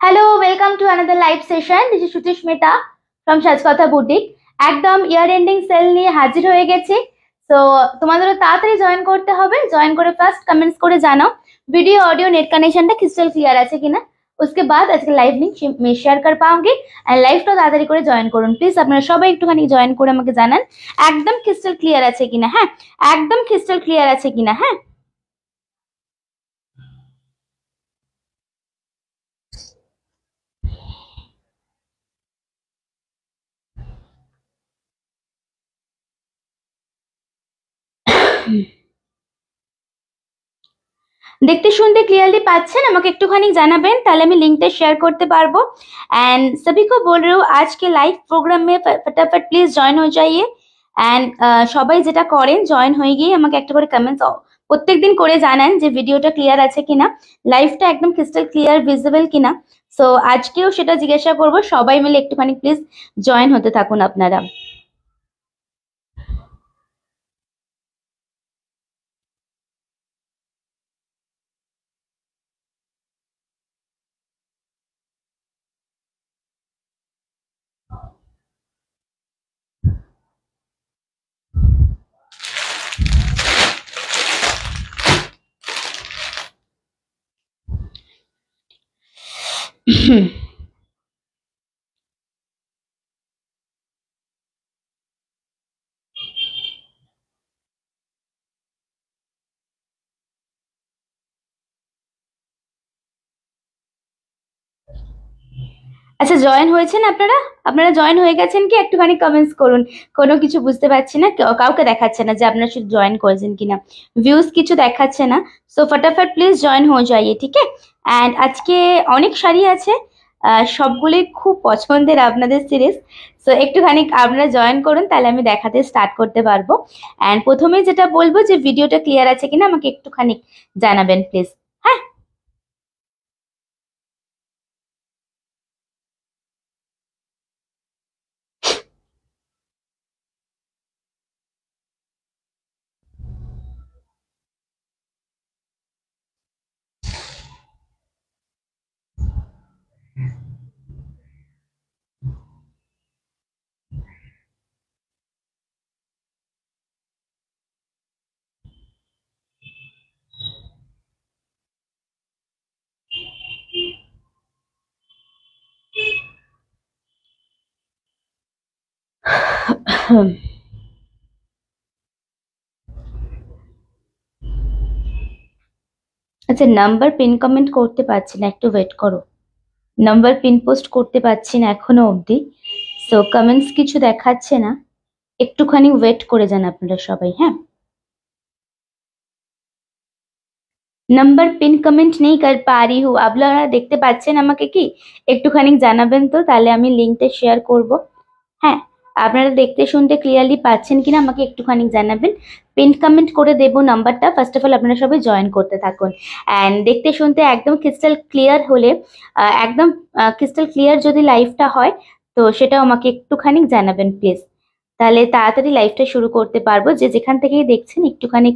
Hello, welcome to another live session. This is Sutish Mehta from Sajkatha boutique. একদম year ending sell নিয়ে হাজির হয়ে গেছি। সো তোমাদেরও তাড়াতাড়ি জয়েন করতে হবে। জয়েন করে ফার্স্ট কমেন্টস করে জানাও वीडियो ऑडियो नेट कनेक्शनটা ক্রিস্টাল ক্লিয়ার আছে কিনা। उसके बाद আজকে লাইভ লিংক मैं शेयर कर पाऊंगी एंड লাইভটা তাড়াতাড়ি করে জয়েন করুন প্লিজ। আপনারা সবাই একটুখানি জয়েন করে আমাকে জানান একদম ক্রিস্টাল ক্লিয়ার আছে কিনা। হ্যাঁ, একদম ক্রিস্টাল ক্লিয়ার আছে কিনা। হ্যাঁ, দেখতে শুনতে क्लियरली पाচ্ছেন আমাকে একটুখানি জানাবেন, তাহলে আমি লিংকটা শেয়ার করতে পারবো। एंड सभी को बोल रही हूँ आज के लाइव प्रोग्राम में फटाफट प्लीज জয়েন হয়ে যাইয়ে। एंड সবাই যেটা করেন জয়েন হয়ে গিয়ে আমাকে একটা করে কমেন্টস প্রত্যেকদিন করে জানান যে ভিডিওটা ক্লিয়ার আছে কিনা, লাইভটা একদম ক্রিস্টাল ক্লিয়ার ভিজিবল কিনা। সো আজকেও সেটা জিজ্ঞাসা করব, সবাই মিলে একটুখানি প্লিজ জয়েন হতে থাকুন আপনারা। আচ্ছা, জয়েন হয়েছেন আপনারা? আপনারা জয়েন হয়ে গেছেন কি? একটুখানি কমেন্টস করুন। কোনো কিছু বুঝতে পারছি না, কাউকে দেখাচ্ছে না যে আপনারা শুধু জয়েন করেছেন কিনা, ভিউজ কিছু দেখাচ্ছে না। সো ফটাফট প্লিজ জয়েন হয়ে যাইয়ে, ঠিক আছে। অ্যান্ড আজকে অনেক শাড়ি আছে, সবগুলোই খুব পছন্দের আপনাদের সিরিজ। সো একটুখানি আপনারা জয়েন করুন, তাহলে আমি দেখাতে স্টার্ট করতে পারবো। অ্যান্ড প্রথমে যেটা বলবো যে ভিডিওটা ক্লিয়ার আছে কিনা আমাকে একটুখানি জানাবেন প্লিজ। হ্যাঁ, আচ্ছা, নাম্বার পিন কমেন্ট করতে পারছি না, একটু ওয়েট করো। নাম্বার পিন পোস্ট করতে পারছি না এখনো অবধি। সো কমেন্টস কিছু দেখাচ্ছে না, একটুখানি ওয়েট করে যান আপনারা সবাই। হ্যাঁ, নাম্বার পিন কমেন্ট নেই কর পা রি হু। আপনারা দেখতে পাচ্ছেন আমাকে কি? একটুখানি জানাবেন তো, তাহলে আমি লিঙ্কটা শেয়ার করব। হ্যাঁ, আপনারা দেখতে শুনতে ক্লিয়ারলি পাচ্ছেন কিনা আমাকে একটুখানি জানাবেন। পিন কমেন্ট করে দেবো নাম্বারটা। ফার্স্ট অফ অল আপনারা সবাই জয়েন করতে থাকুন। অ্যান্ড দেখতে শুনতে একদম ক্রিস্টাল ক্লিয়ার হলে, একদম ক্রিস্টাল ক্লিয়ার যদি লাইভটা হয় তো সেটাও আমাকে একটুখানি জানাবেন প্লিজ, তাহলে তাড়াতাড়ি লাইভটা শুরু করতে পারবো। যে যেখান থেকেই দেখছেন একটুখানি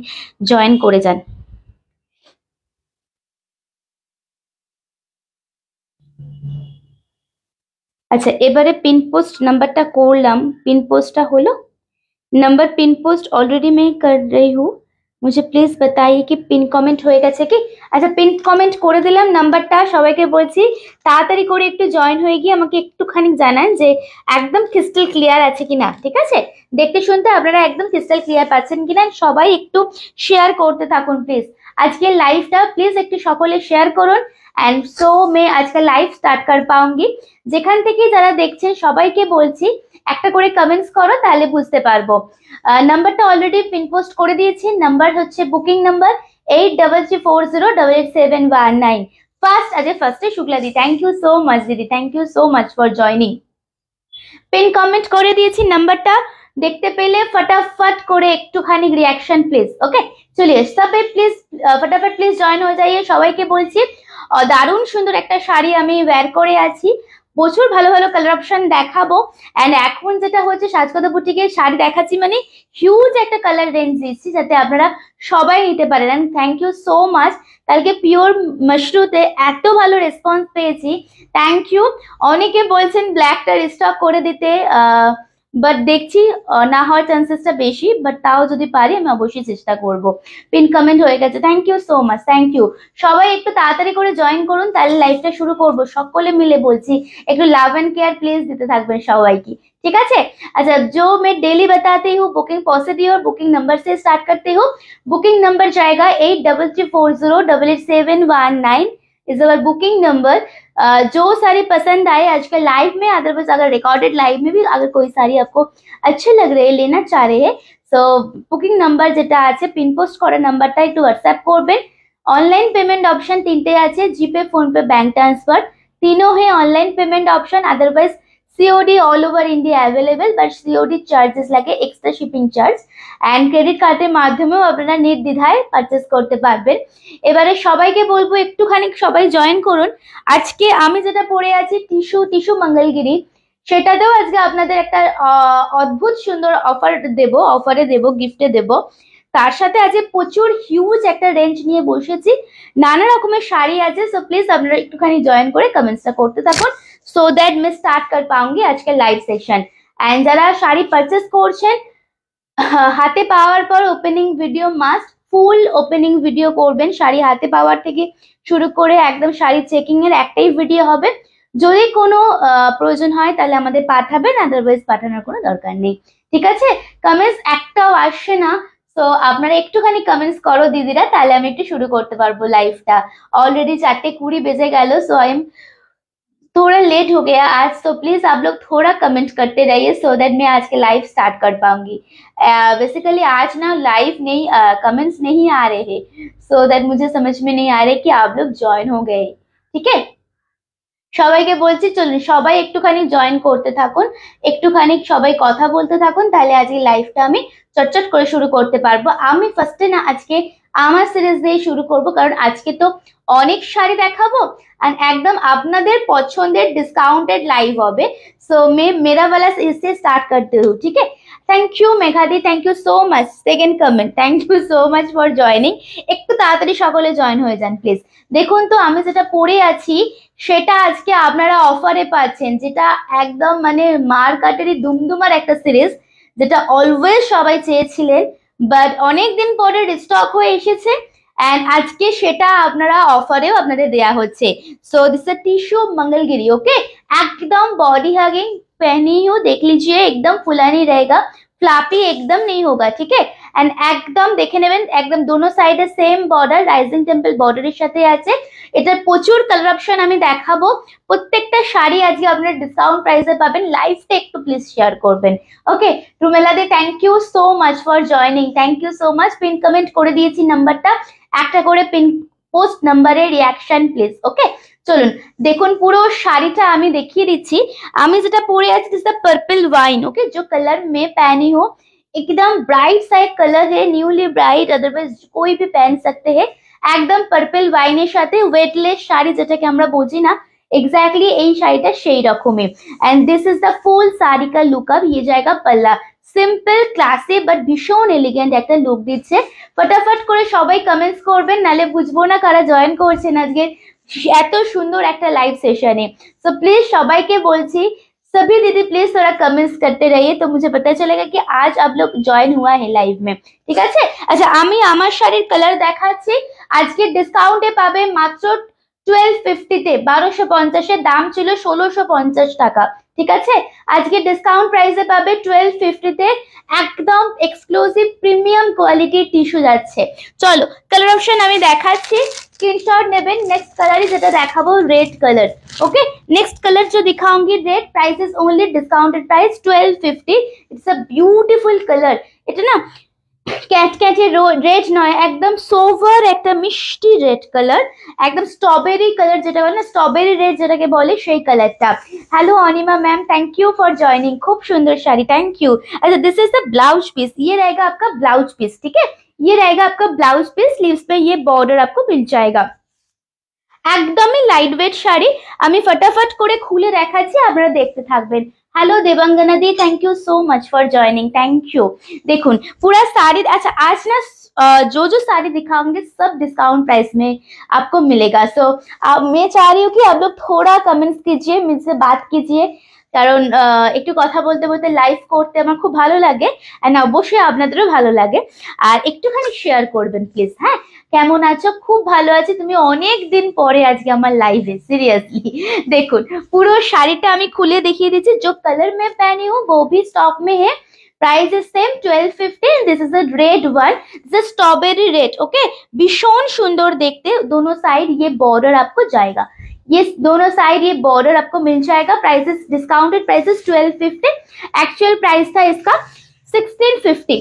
জয়েন করে যান। अच्छा, এবারে পিন পোস্ট নাম্বারটা করলাম, পিন পোস্টটা হলো। नंबर पिन पोस्ट ऑलरेडी मैं कर रही हूँ, मुझे प्लिज बताइए कि पिन कमेंट হয়ে গেছে কি। আচ্ছা, পিন কমেন্ট করে দিলাম নাম্বারটা। সবাইকে বলছি তাড়াতাড়ি করে একটু জয়েন হয়ে গিয়ে আমাকে একটুখানি জানান যে একদম ক্রিস্টাল ক্লিয়ার আছে কিনা, ঠিক আছে। দেখতে শুনতে আপনারা একদম ক্রিস্টাল ক্লিয়ার পাচ্ছেন কিনা। সবাই একটু শেয়ার করতে থাকুন প্লিজ। আজকের লাইভটা প্লিজ একটু সকলে শেয়ার করুন। एंड सो मैं आज का लाइव स्टार्ट कर पाऊंगी। যেখান থেকে যারা দেখছেন সবাইকে বলছি একটা করে কমেন্টস করো, তাহলে বুঝতে পারবো। নাম্বারটা অলরেডি পিন পোস্ট করে দিয়েছি। নাম্বার হচ্ছে বুকিং নাম্বার 8340888719। ফার্স্ট আজ ফার্স্টে শুক্লা দি, থ্যাংক ইউ সো মাচ দিদি, thank you so much for joining. Pin comment করে দিয়েছি নাম্বারটা, দেখতে পেলে फटाफट করে একটুখানি রিঅ্যাকশন প্লিজ। ওকে, চলিए সবাই প্লিজ फटाफट প্লিজ জয়েন হয়ে যাইয়ে। সবাইকে বলছি দারুণ সুন্দর একটা শাড়ি আমি ওয়্যার করে আছি, প্রচুর ভালো ভালো কালার অপশন দেখাবো। অ্যান্ড এখন যেটা হচ্ছে সাজকতা বুটিকের শাড়ি দেখাচ্ছি মানে হিউজ একটা কালার রেঞ্জ দিচ্ছি যাতে আপনারা সবাই নিতে পারেন। And thank you so much, কালকে পিওর মাশরুতে এত ভালো রেসপন্স পেয়েছি, থ্যাংক ইউ। অনেকে বলছেন ব্ল্যাকটা রিস্টক করে দিতে, বাট দেখছি না হওয়ার চান্সেসটা বেশি, বাট তাও যদি পারি আমি অবশ্যই চেষ্টা করব। পিন কমেন্ট হয়ে গেছে, thank you so much, thank you. সবাই একটু তাড়াতাড়ি করে জয়েন করুন, তাহলে লাইভটা শুরু করব। সকলে মিলে বলছি একটু লাভ एंड केयर प्लीज দিতে থাকবেন সবাইকে, ঠিক আছে? अच्छा, जो मैं डेली बताती हूँ बुकिंग पॉसिबल और बुकिंग नंबर से स्टार्ट करती हूँ। बुकिंग नंबर जाएगा 8334087719 इज अवर बुकिंग नंबर। जो साड़ी पसंद आए आजकल लाइव में, अदरवाइज अगर रिकॉर्डेड लाइव में भी अगर कोई साड़ी आपको अच्छे लग रहे हैं, लेना चाह रहे हैं, सो बुकिंग नंबर যেটা আছে পিন পোস্ট করা নাম্বারটা একটু হোয়াটসঅ্যাপ করবেন। অনলাइन पेमेंट ऑप्शन তিনটে আছে, জিপে, ফোনপে, बैंक ट्रांसफर, तीनों है online payment option. Otherwise COD all over India available, but COD charges লাগে extra shipping charge. And credit কার্ডের মাধ্যমেও আপনারা নির্দ্বিধায় পারচেজ করতে পারবেন। এবারে সবাইকে বলবো একটুখানি সবাই জয়েন করুন। আজকে আমি যেটা পরে আছি টিস্যু মঙ্গলগিরি, সেটাতেও আজকে আপনাদের একটা অদ্ভুত সুন্দর অফারে দেব, গিফটে দেব। তার সাথে আজকে প্রচুর হিউজ একটা রেঞ্জ নিয়ে বসেছি, নানা রকমের শাড়ি আছে। সো প্লিজ আপনারা একটুখানি জয়েন করে কমেন্টসটা করতে থাকুন, সো দ্যাট मैं स्टार्ट कर पाऊंगी आज के लाइव सेशन। एंड যারা শাড়ি পারচেজ করছেন হাতে পাওয়ার পর ওপেনিং ভিডিও মাস্ট, ফুল ওপেনিং ভিডিও করবেন। শাড়ি হাতে পাওয়ার থেকে শুরু করে একদম শাড়ি চেকিং এর একটাই ভিডিও হবে। যদি কোনো প্রয়োজন হয় তাহলে আমাদের পাঠাবেন, আদারওয়াইজ পাঠানোর কোনো দরকার নেই, ঠিক আছে? কমেন্টস একটাও আসছে না, তো আপনারা একটুখানি কমেন্টস করো দিদিরা, তাহলে আমি একটু শুরু করতে পারবো লাইভটা। অলরেडी 4:20 বেজে গেল, सो आई एम थोड़ा लेट हो गया आज, तो प्लीज आप लोग थोड़ा कमेंट करते रहिए सो दैट मैं आज के लाइव स्टार्ट कर पाऊंगी। बेसिकली आज ना लाइव नहीं, कमेंट्स नहीं आ रहे हैं, सो दैट मुझे समझ में नहीं आ रहे कि आप लोग ज्वाइन हो गए, ठीक है? সবাইকে বলছি চলুন সবাই একটুখানি জয়েন করতে থাকুন, একটুখানি সবাই কথা বলতে থাকুন, তাহলে আজকে লাইভটা আমি চটচট করে শুরু করতে পারবো। আমি ফার্স্টে না আজকে আমার সিরিজ দিয়ে শুরু করব, কারণ আজকে তো অনেক শাড়ি দেখাবো আর একদম আপনাদের পছন্দের ডিসকাউন্টেড লাইভ হবে। सो मैं मेरा वाला इससे स्टार्ट करती हूँ, ठीक है? थैंक यू मेघादी, thank you so much. Second comment, thank you so much for joining. একটু তাড়াতাড়ি সকলে জয়েন হয়ে যান প্লিজ। দেখুন তো আমি যেটা পরে আছি সেটা আজকে আপনারা অফারে পাচ্ছেন, যেটা একদম মানে মার্কেটেরই দুমদুমার একটা সিরিজ, যেটা অলওয়েজ সবাই চেয়েছিলেন, বাট অনেকদিন পরে রিস্টক হয়ে এসেছে। एंड আজকে সেটা আপনারা অফারেও আপনাদের দেয়া হচ্ছে। So this is tissue Mangalgiri, okay? एकदम बॉडी हगिंग पहनी हो, देख लीजिए एकदम फुलानी रहेगा, फ्लापी एकदम नहीं होगा, ठीक है? एंड একদম দেখে নেবেন, একদম দোনো সাইডে সেম বর্ডার, রাইজিং টেম্পল বর্ডারের সাথে আছে। এটার প্রচুর কালার অপশন আমি দেখাবো, প্রত্যেকটা শাড়ি আজকে আপনারা ডিসকাউন্ট প্রাইসে পাবেন। লাইভটা একটু প্লিজ শেয়ার করবেন, okay? Rumela De, thank you so much for joining, thank you so much. Pin comment করে দিয়েছি নাম্বারটা, একটা করে পিন পোস্ট নাম্বারের রিয়াকশন প্লিজ, ওকে? চলুন দেখুন পুরো শাড়িটা আমি দেখিয়ে দিচ্ছি। আমি যেটা পরে আছি this the purple wine, okay? जो कलर मैं पहनी हूँ एकदम ब्राइट सा एक कलर है, न्यूली ब्राइट, अदरवाइज कोई भी पहन सकते हैं। একদম पर्पल वाइনের সাথে ওয়েটলেস শাড়ি যেটাকে আমরা বুঝি না, এক্স্যাক্টলি এই শাড়িটা সেই রকমই। And this is the full sari का लुकअप, ये जाएगा पल्ला। সিম্পল ক্লাসি বাট ভীষণ এলিগেন্ট একটা লুক দিচ্ছে। ফটাফট করে সবাই কমেন্টস করবেন, নালে বুঝবো না কারা জয়েন করছেন আজকে এত সুন্দর একটা লাইভ সেশনে। সো প্লিজ সবাইকে বলছি सभी दीदी प्लीज थोड़ा कमेंट्स करते रहिए, तो मुझे पता चलेगा कि आज आप लोग জয়েন हुआ है লাইভ में, ঠিক আছে? আচ্ছা, আমি আমার শাড়ির কালার দেখাচ্ছি। আজকে ডিসকাউন্টে পাবে মাত্র 1250 তে, 1250 এর দাম ছিল 1650 টাকা, ঠিক আছে? আজকে ডিসকাউন্ট প্রাইসে পাবে 1250 তে, একদম এক্সক্লুসিভ প্রিমিয়াম কোয়ালিটির টিস্যু যাচ্ছে। চলো কালার অপশন আমি দেখাচ্ছি, स्क्रीनशॉट नेबेन। नेक्स्ट कलर ही যেটা দেখাবো red colour, okay? Next colour जो दिखाऊंगी red, price is only discounted price 1250। It's a beautiful colour, এটা না ক্যাটক্যাটে রেড নয়, একদম সোভার একটা মিষ্টি রেড কালার, একদম স্ট্রবেরি কালার যেটা বলে না, স্ট্রবেরি রেড যেটাকে বলে সেই কালারটা। Hello Anima ma'am, thank you for joining, खूब सुंदर साड़ी, थैंक यू। अच्छा, this is the blouse piece, ये रहेगा आपका ब्लाउज पीस, ठीक है? ये रहेगा आपका ब्लाउज पीस, स्लीव्स पे ये बॉर्डर आपको मिल जाएगा। একদমই লাইট ওয়েট শাড়ি। আমি ফটাফট করে খুলে দেখাচ্ছি, আপনারা দেখতে থাকবেন। हेलो देवांगना दी, thank you so much for joining, thank you. देखुन पूरा साड़ी, अच्छा आज ना जो जो साड़ी दिखाऊंगे सब डिस्काउंट प्राइस में आपको मिलेगा। सो मैं चाह रही हूँ कि आप लोग थोड़ा कमेंट्स कीजिए, मुझसे बात कीजिए, কারণ একটু কথা বলতে বলতে লাইভ করতে আমার খুব ভালো লাগে, এন্ড অবশ্যই আপনাদেরও ভালো লাগে। আর একটুখানি শেয়ার করবেন প্লিজ। হ্যাঁ, কেমন আছো? খুব ভালো আছি। তুমি অনেক দিন পরে আজকে আমার লাইভে, সিরিয়াসলি। দেখুন পুরো শাড়িটা আমি খুলে দেখিয়ে দিচ্ছি। जो कलर में पहनी हूँ वो भी स्टॉक में है। Price is same 1250। This is a red one, this is strawberry red. Okay, भीषण सुंदर देखते, दोनों साइड ये बॉर्डर आपको जाएगा, ये दोनों साइड ये बॉर्डर आपको मिल जाएगा। Prices discounted prices 1250, actual price था इसका 1650।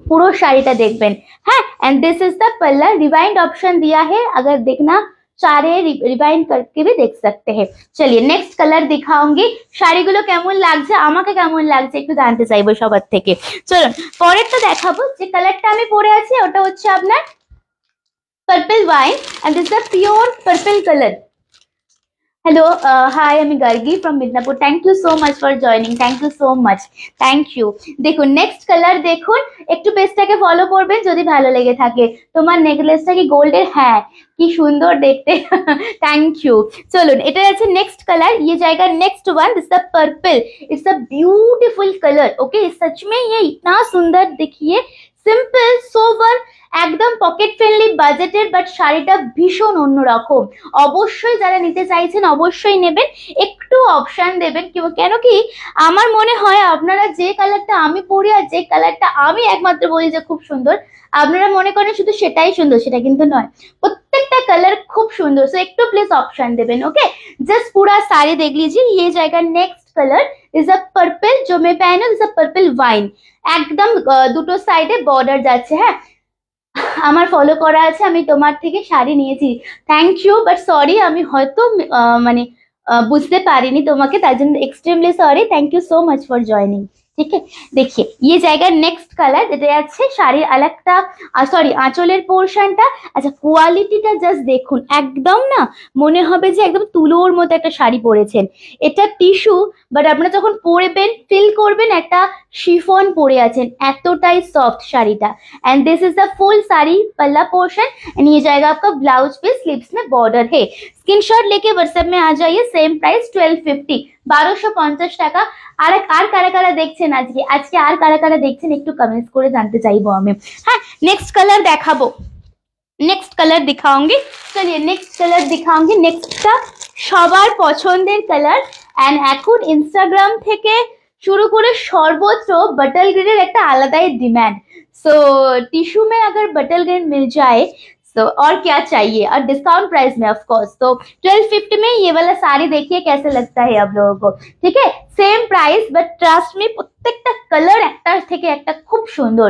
पूरा শাড়িটা দেখবেন। হ্যাঁ, एंड दिस इज द पल्ला, रिवाइंड ऑप्शन दिया है, अगर देखना चाह रहे रिवाइंड करके भी देख सकते हैं। चलिए नेक्स्ट कलर दिखाऊंगी। শাড়িগুলো কেমন লাগছে, আমাকে কেমন লাগছে একটু জানতে চাইবো সবার থেকে। চলুন পরেরটা দেখাবো। যে কালারটা আমি পরে আছি ওটা হচ্ছে আপনার purple wine, and this is a pure purple colour. Hello hi, আমি Gargi from Midnapore, thank you so much for joining, thank you so much, thank you. দেখুন নেক্সট কালার দেখুন, একটু পেজটাকে ফলো করবেন যদি ভালো লেগে থাকে। তোমার নেকলেসটা কি গোল্ডের? হ্যাঁ, কি সুন্দর দেখতে, থ্যাংক ইউ। চলুন এটা আছে নেক্সট कलर, ये जाएगा next one, this the purple, it's a beautiful colour. Okay, सच में ये इतना सुंदर, देखिए সিম্পল সোবার, একদম পকেট ফ্রেন্ডলি বাজেটের, বাট শাড়িটা ভীষণ অন্যরকম। অবশ্যই যারা নিতে চাইছেন অবশ্যই নেবেন, একটু অপশন দেবেন। কেন কি আমার মনে হয় আপনারা যে কালারটা আমি পরি আর যে কালারটা আমি একমাত্র বলি যে খুব সুন্দর, আপনারা মনে করেন শুধু সেটাই সুন্দর, সেটা কিন্তু নয়, প্রত্যেকটা কালার খুব সুন্দর। সো একটু প্লিজ অপশন দেবেন। ओके, जस्ट पूरा साड़ी देख लीजिए। ये जाएगा next colour, is a purple, जो मैं पहनी हूँ इज अ पर्पल वाइन। একদম দুটো সাইডে বর্ডার যাচ্ছে। হ্যাঁ, আমার ফলো করা আছে, আমি তোমার থেকে শাড়ি নিয়েছি, থ্যাংক ইউ, বাট সরি আমি হয়তো মানে বুঝতে পারিনি তোমাকে, তার জন্য extremely sorry. Thank you so much for joining. ठीक है, देखिए ये जाएगा नेक्स्ट कलर, যেটা আছে শাড়ির আরেকটা, সরি আঁচলের পোরশনটা। আচ্ছা কোয়ালিটিটা জাস্ট দেখুন, একদম না মনে হবে যে একদম তুলোর মতো একটা শাড়ি পরেছেন। এটা টিস্যু, বাট আপনারা যখন পরবেন ফিল করবেন একটা শিফন পরে আছেন, এতটাই সফট শাড়িটা। And this is the full sari पल्ला पोर्शन, एंड ये जाएगा आपका ब्लाउज पे, स्लीव्स में बॉर्डर है। स्क्रीनशॉट लेके व्हाट्सएप में आ जाइए। सेम प्राइस 1250, 1250 টাকা। আর কারা কারা দেখছেন আজকে আর কারা কারা দেখছেন একটু কমেন্টস করে জানতে চাইবো আমি। হ্যাঁ, নেক্সট কালার দেখাবো, নেক্সট কালার দিখাऊंगी। চলিয়ে নেক্সট কালার দিখাऊंगी। নেক্সটটা সবার পছন্দের কালার, এন্ড এখন ইনস্টাগ্রাম থেকে শুরু করে সর্বত্র बटल ग्रीन একটা আলাদাই ডিমান্ড। सो टिश्यू में अगर बटल ग्रीन मिल जाए तो और क्या चाहिए, और डिस्काउंट प्राइस में ऑफ कोर्स। तो 1250 में ये वाला साड़ी देखिए कैसे लगता है आप लोगों को। ठीक है, सेम प्राइस, बट ट्रस्ट में প্রত্যেকটা কালার একটার থেকে একটা খুব সুন্দর।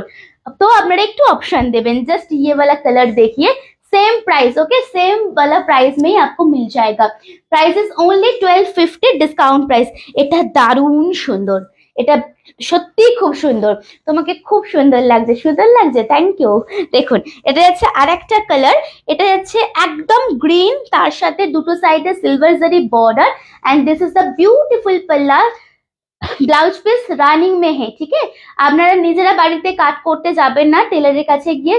तो আপনারা একটু অপশন দেবেন। जस्ट ये वाला कलर देखिए, सेम प्राइस। ओके, सेम वाला प्राइस में ही आपको मिल जाएगा। Price is only 1250, discount price. এটা দারুণ সুন্দর, এটা সত্যি খুব সুন্দর, তোমাকে খুব সুন্দর লাগছে, সুন্দর লাগছে, থ্যাংক ইউ। দেখুন এটা যাচ্ছে আরেকটা কালার, এটা যাচ্ছে একদম গ্রিন, তার সাথে দুটো সাইডে সিলভার জারি border, and this is the beautiful पल्ला, ব্লাউজ পিস রানিং মে হে। ঠিক আছে, আপনারা নিজেরা বাড়িতে কাট করতে যাবেন না, টেলারের কাছে গিয়ে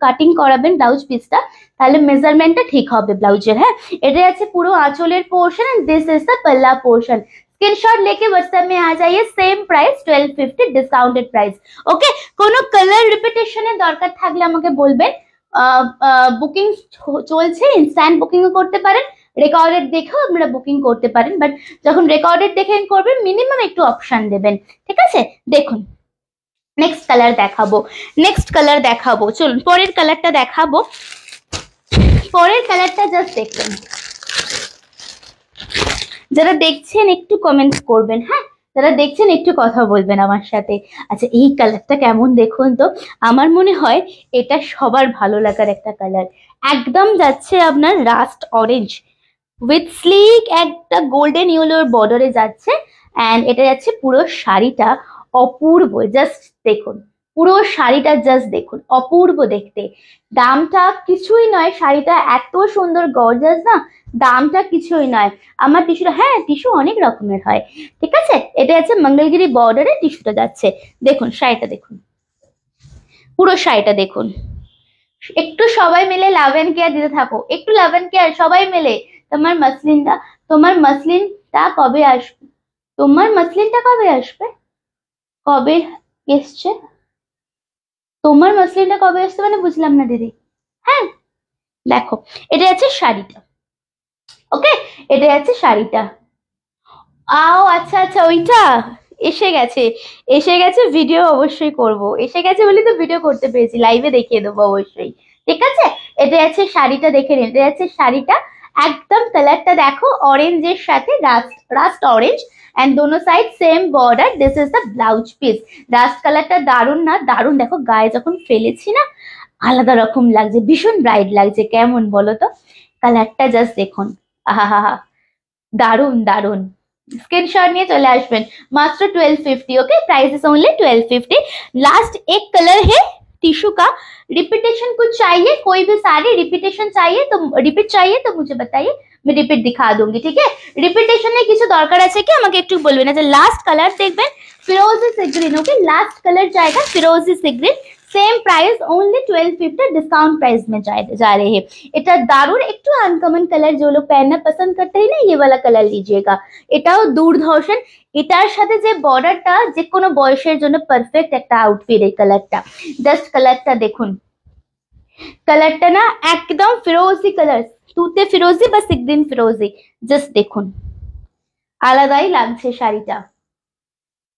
কাটিং করাবেন ব্লাউজ পিসটা, তাহলে মেজারমেন্টটা ঠিক হবে ব্লাউজের। হ্যাঁ, এটা আছে পুরো আঁচলের portion, and this is the पल्ला पोर्शन। स्क्रीनशॉट लेके व्हाट्सएप में आ जाइए। Same price 1250, discounted price. Okay, কোনো কালার রিপিটেশনের দরকার থাকলে আমাকে বলবেন। বুকিং চলছে, ইনস্ট্যান্ট বুকিংও করতে পারেন, রেকর্ডেড দেখেও আপনারা বুকিং করতে পারেন, বাট যখন রেকর্ডেড দেখে করবেন মিনিমাম একটু অপশন দেবেন। ঠিক আছে, দেখুন নেক্সট কালার দেখাবো, নেক্সট কালার দেখাবো। চলুন পরের কালারটা দেখাবো। পরের কালারটা জাস্ট দেখুন, যারা দেখছেন একটু কমেন্টস করবেন। হ্যাঁ, যারা দেখছেন একটু কথা বলবেন আমার সাথে। আচ্ছা এই কালারটা কেমন দেখুন তো, আমার মনে হয় এটা সবার ভালো লাগার একটা কালার। একদম যাচ্ছে আপনার রাস্ট অরেঞ্জ উইথ স্লিক একটা গোল্ডেন ইয়েলোর বর্ডারে যাচ্ছে, এন্ড এটা যাচ্ছে পুরো শাড়িটা অপূর্ব। জাস্ট দেখুন পুরো শাড়িটা জাস্ট দেখুন, অপূর্ব দেখতে। দামটা কিছুই নয়, শাড়িটা এত সুন্দর গর্জাস না, দামটা কিছুই নয়। আমার টিস্যুটা, হ্যাঁ টিস্যু অনেক রকমের হয়, ঠিক আছে। এটা আছে মঙ্গলগিরি বর্ডারে টিস্যুটা যাচ্ছে, দেখুন শাড়িটা দেখুন, পুরো শাড়িটা দেখুন। একটু সবাই মিলে লাভ এন্ড কেয়ার দিতে থাকো, একটু লাভ এন্ড কেয়ার সবাই মিলে। তোমার মাসলিনটা কবে আসবে? তোমার মাসলিনটা কবে আসবে? কবে এসছে? তোমার মাসলিনটা কবে আসছে মানে বুঝলাম না দিদি। হ্যাঁ দেখো, এটা আছে শাড়িটা, ওকে, এটা আছে শাড়িটা। আও আচ্ছা আচ্ছা, ওইটা এসে গেছে, এসে গেছে, ভিডিও অবশ্যই করব, এসে গেছে বলে তো ভিডিও করতে পেরেছি, লাইভে দেখিয়ে দেবো অবশ্যই, ঠিক আছে। এটা আছে শাড়িটা, দেখে নিন, এটা আছে শাড়িটা। একদম কালারটা দেখো, অরেঞ্জের সাথে রাস্ট অরেঞ্জ, এন্ড দোনো side same border. This is the blouse piece. Rust কালারটা দারুণ না দারুণ, দেখো গায়ে যখন ফেলেছি না আলাদা রকম লাগছে, ভীষণ ব্রাইট লাগছে, কেমন বলো তো? কালারটা জাস্ট দেখুন, আহা, দারুণ দারুণ। स्क्रीनशॉट নিয়ে চলে আসবেন, মাত্র 1250। Okay, price is only 1250। Last एक कलर है टिश्यू का, रिपीटेशन कुछ चाहिए, कोई भी साड़ी रिपीटेशन चाहिए तो रिपीट चाहिए तो मुझे बताइए, मैं रिपीट दिखा दूंगी, ठीक है। रिपीटेशन কিছু দরকার আছে কি আমাকে একটু বলবেন। আচ্ছা লাস্ট কালার দেখবেন ফিরোজি sea green, okay, last colour जाएगा फिरोजी sea green, same price only 1250, discount price में जा रहे हैं। এটা দারুণ একটু আনকমন কালার, जो लोग पहनना पसंद करते हैं ना ये वाला कलर लीजिएगा। এটাও দুর্ধর্ষণ, এটার সাথে যে বর্ডারটা যে কোনো বয়সের জন্য পারফেক্ট একটা আউটফিট। এই কালারটা জাস্ট, কালারটা দেখুন, কালারটা না একদম ফিরোজি কালার, তুতে ফিরোজি বা সিগ্রিন ফিরোজি, জাস্ট দেখুন আলাদাই লাগছে শাড়িটা।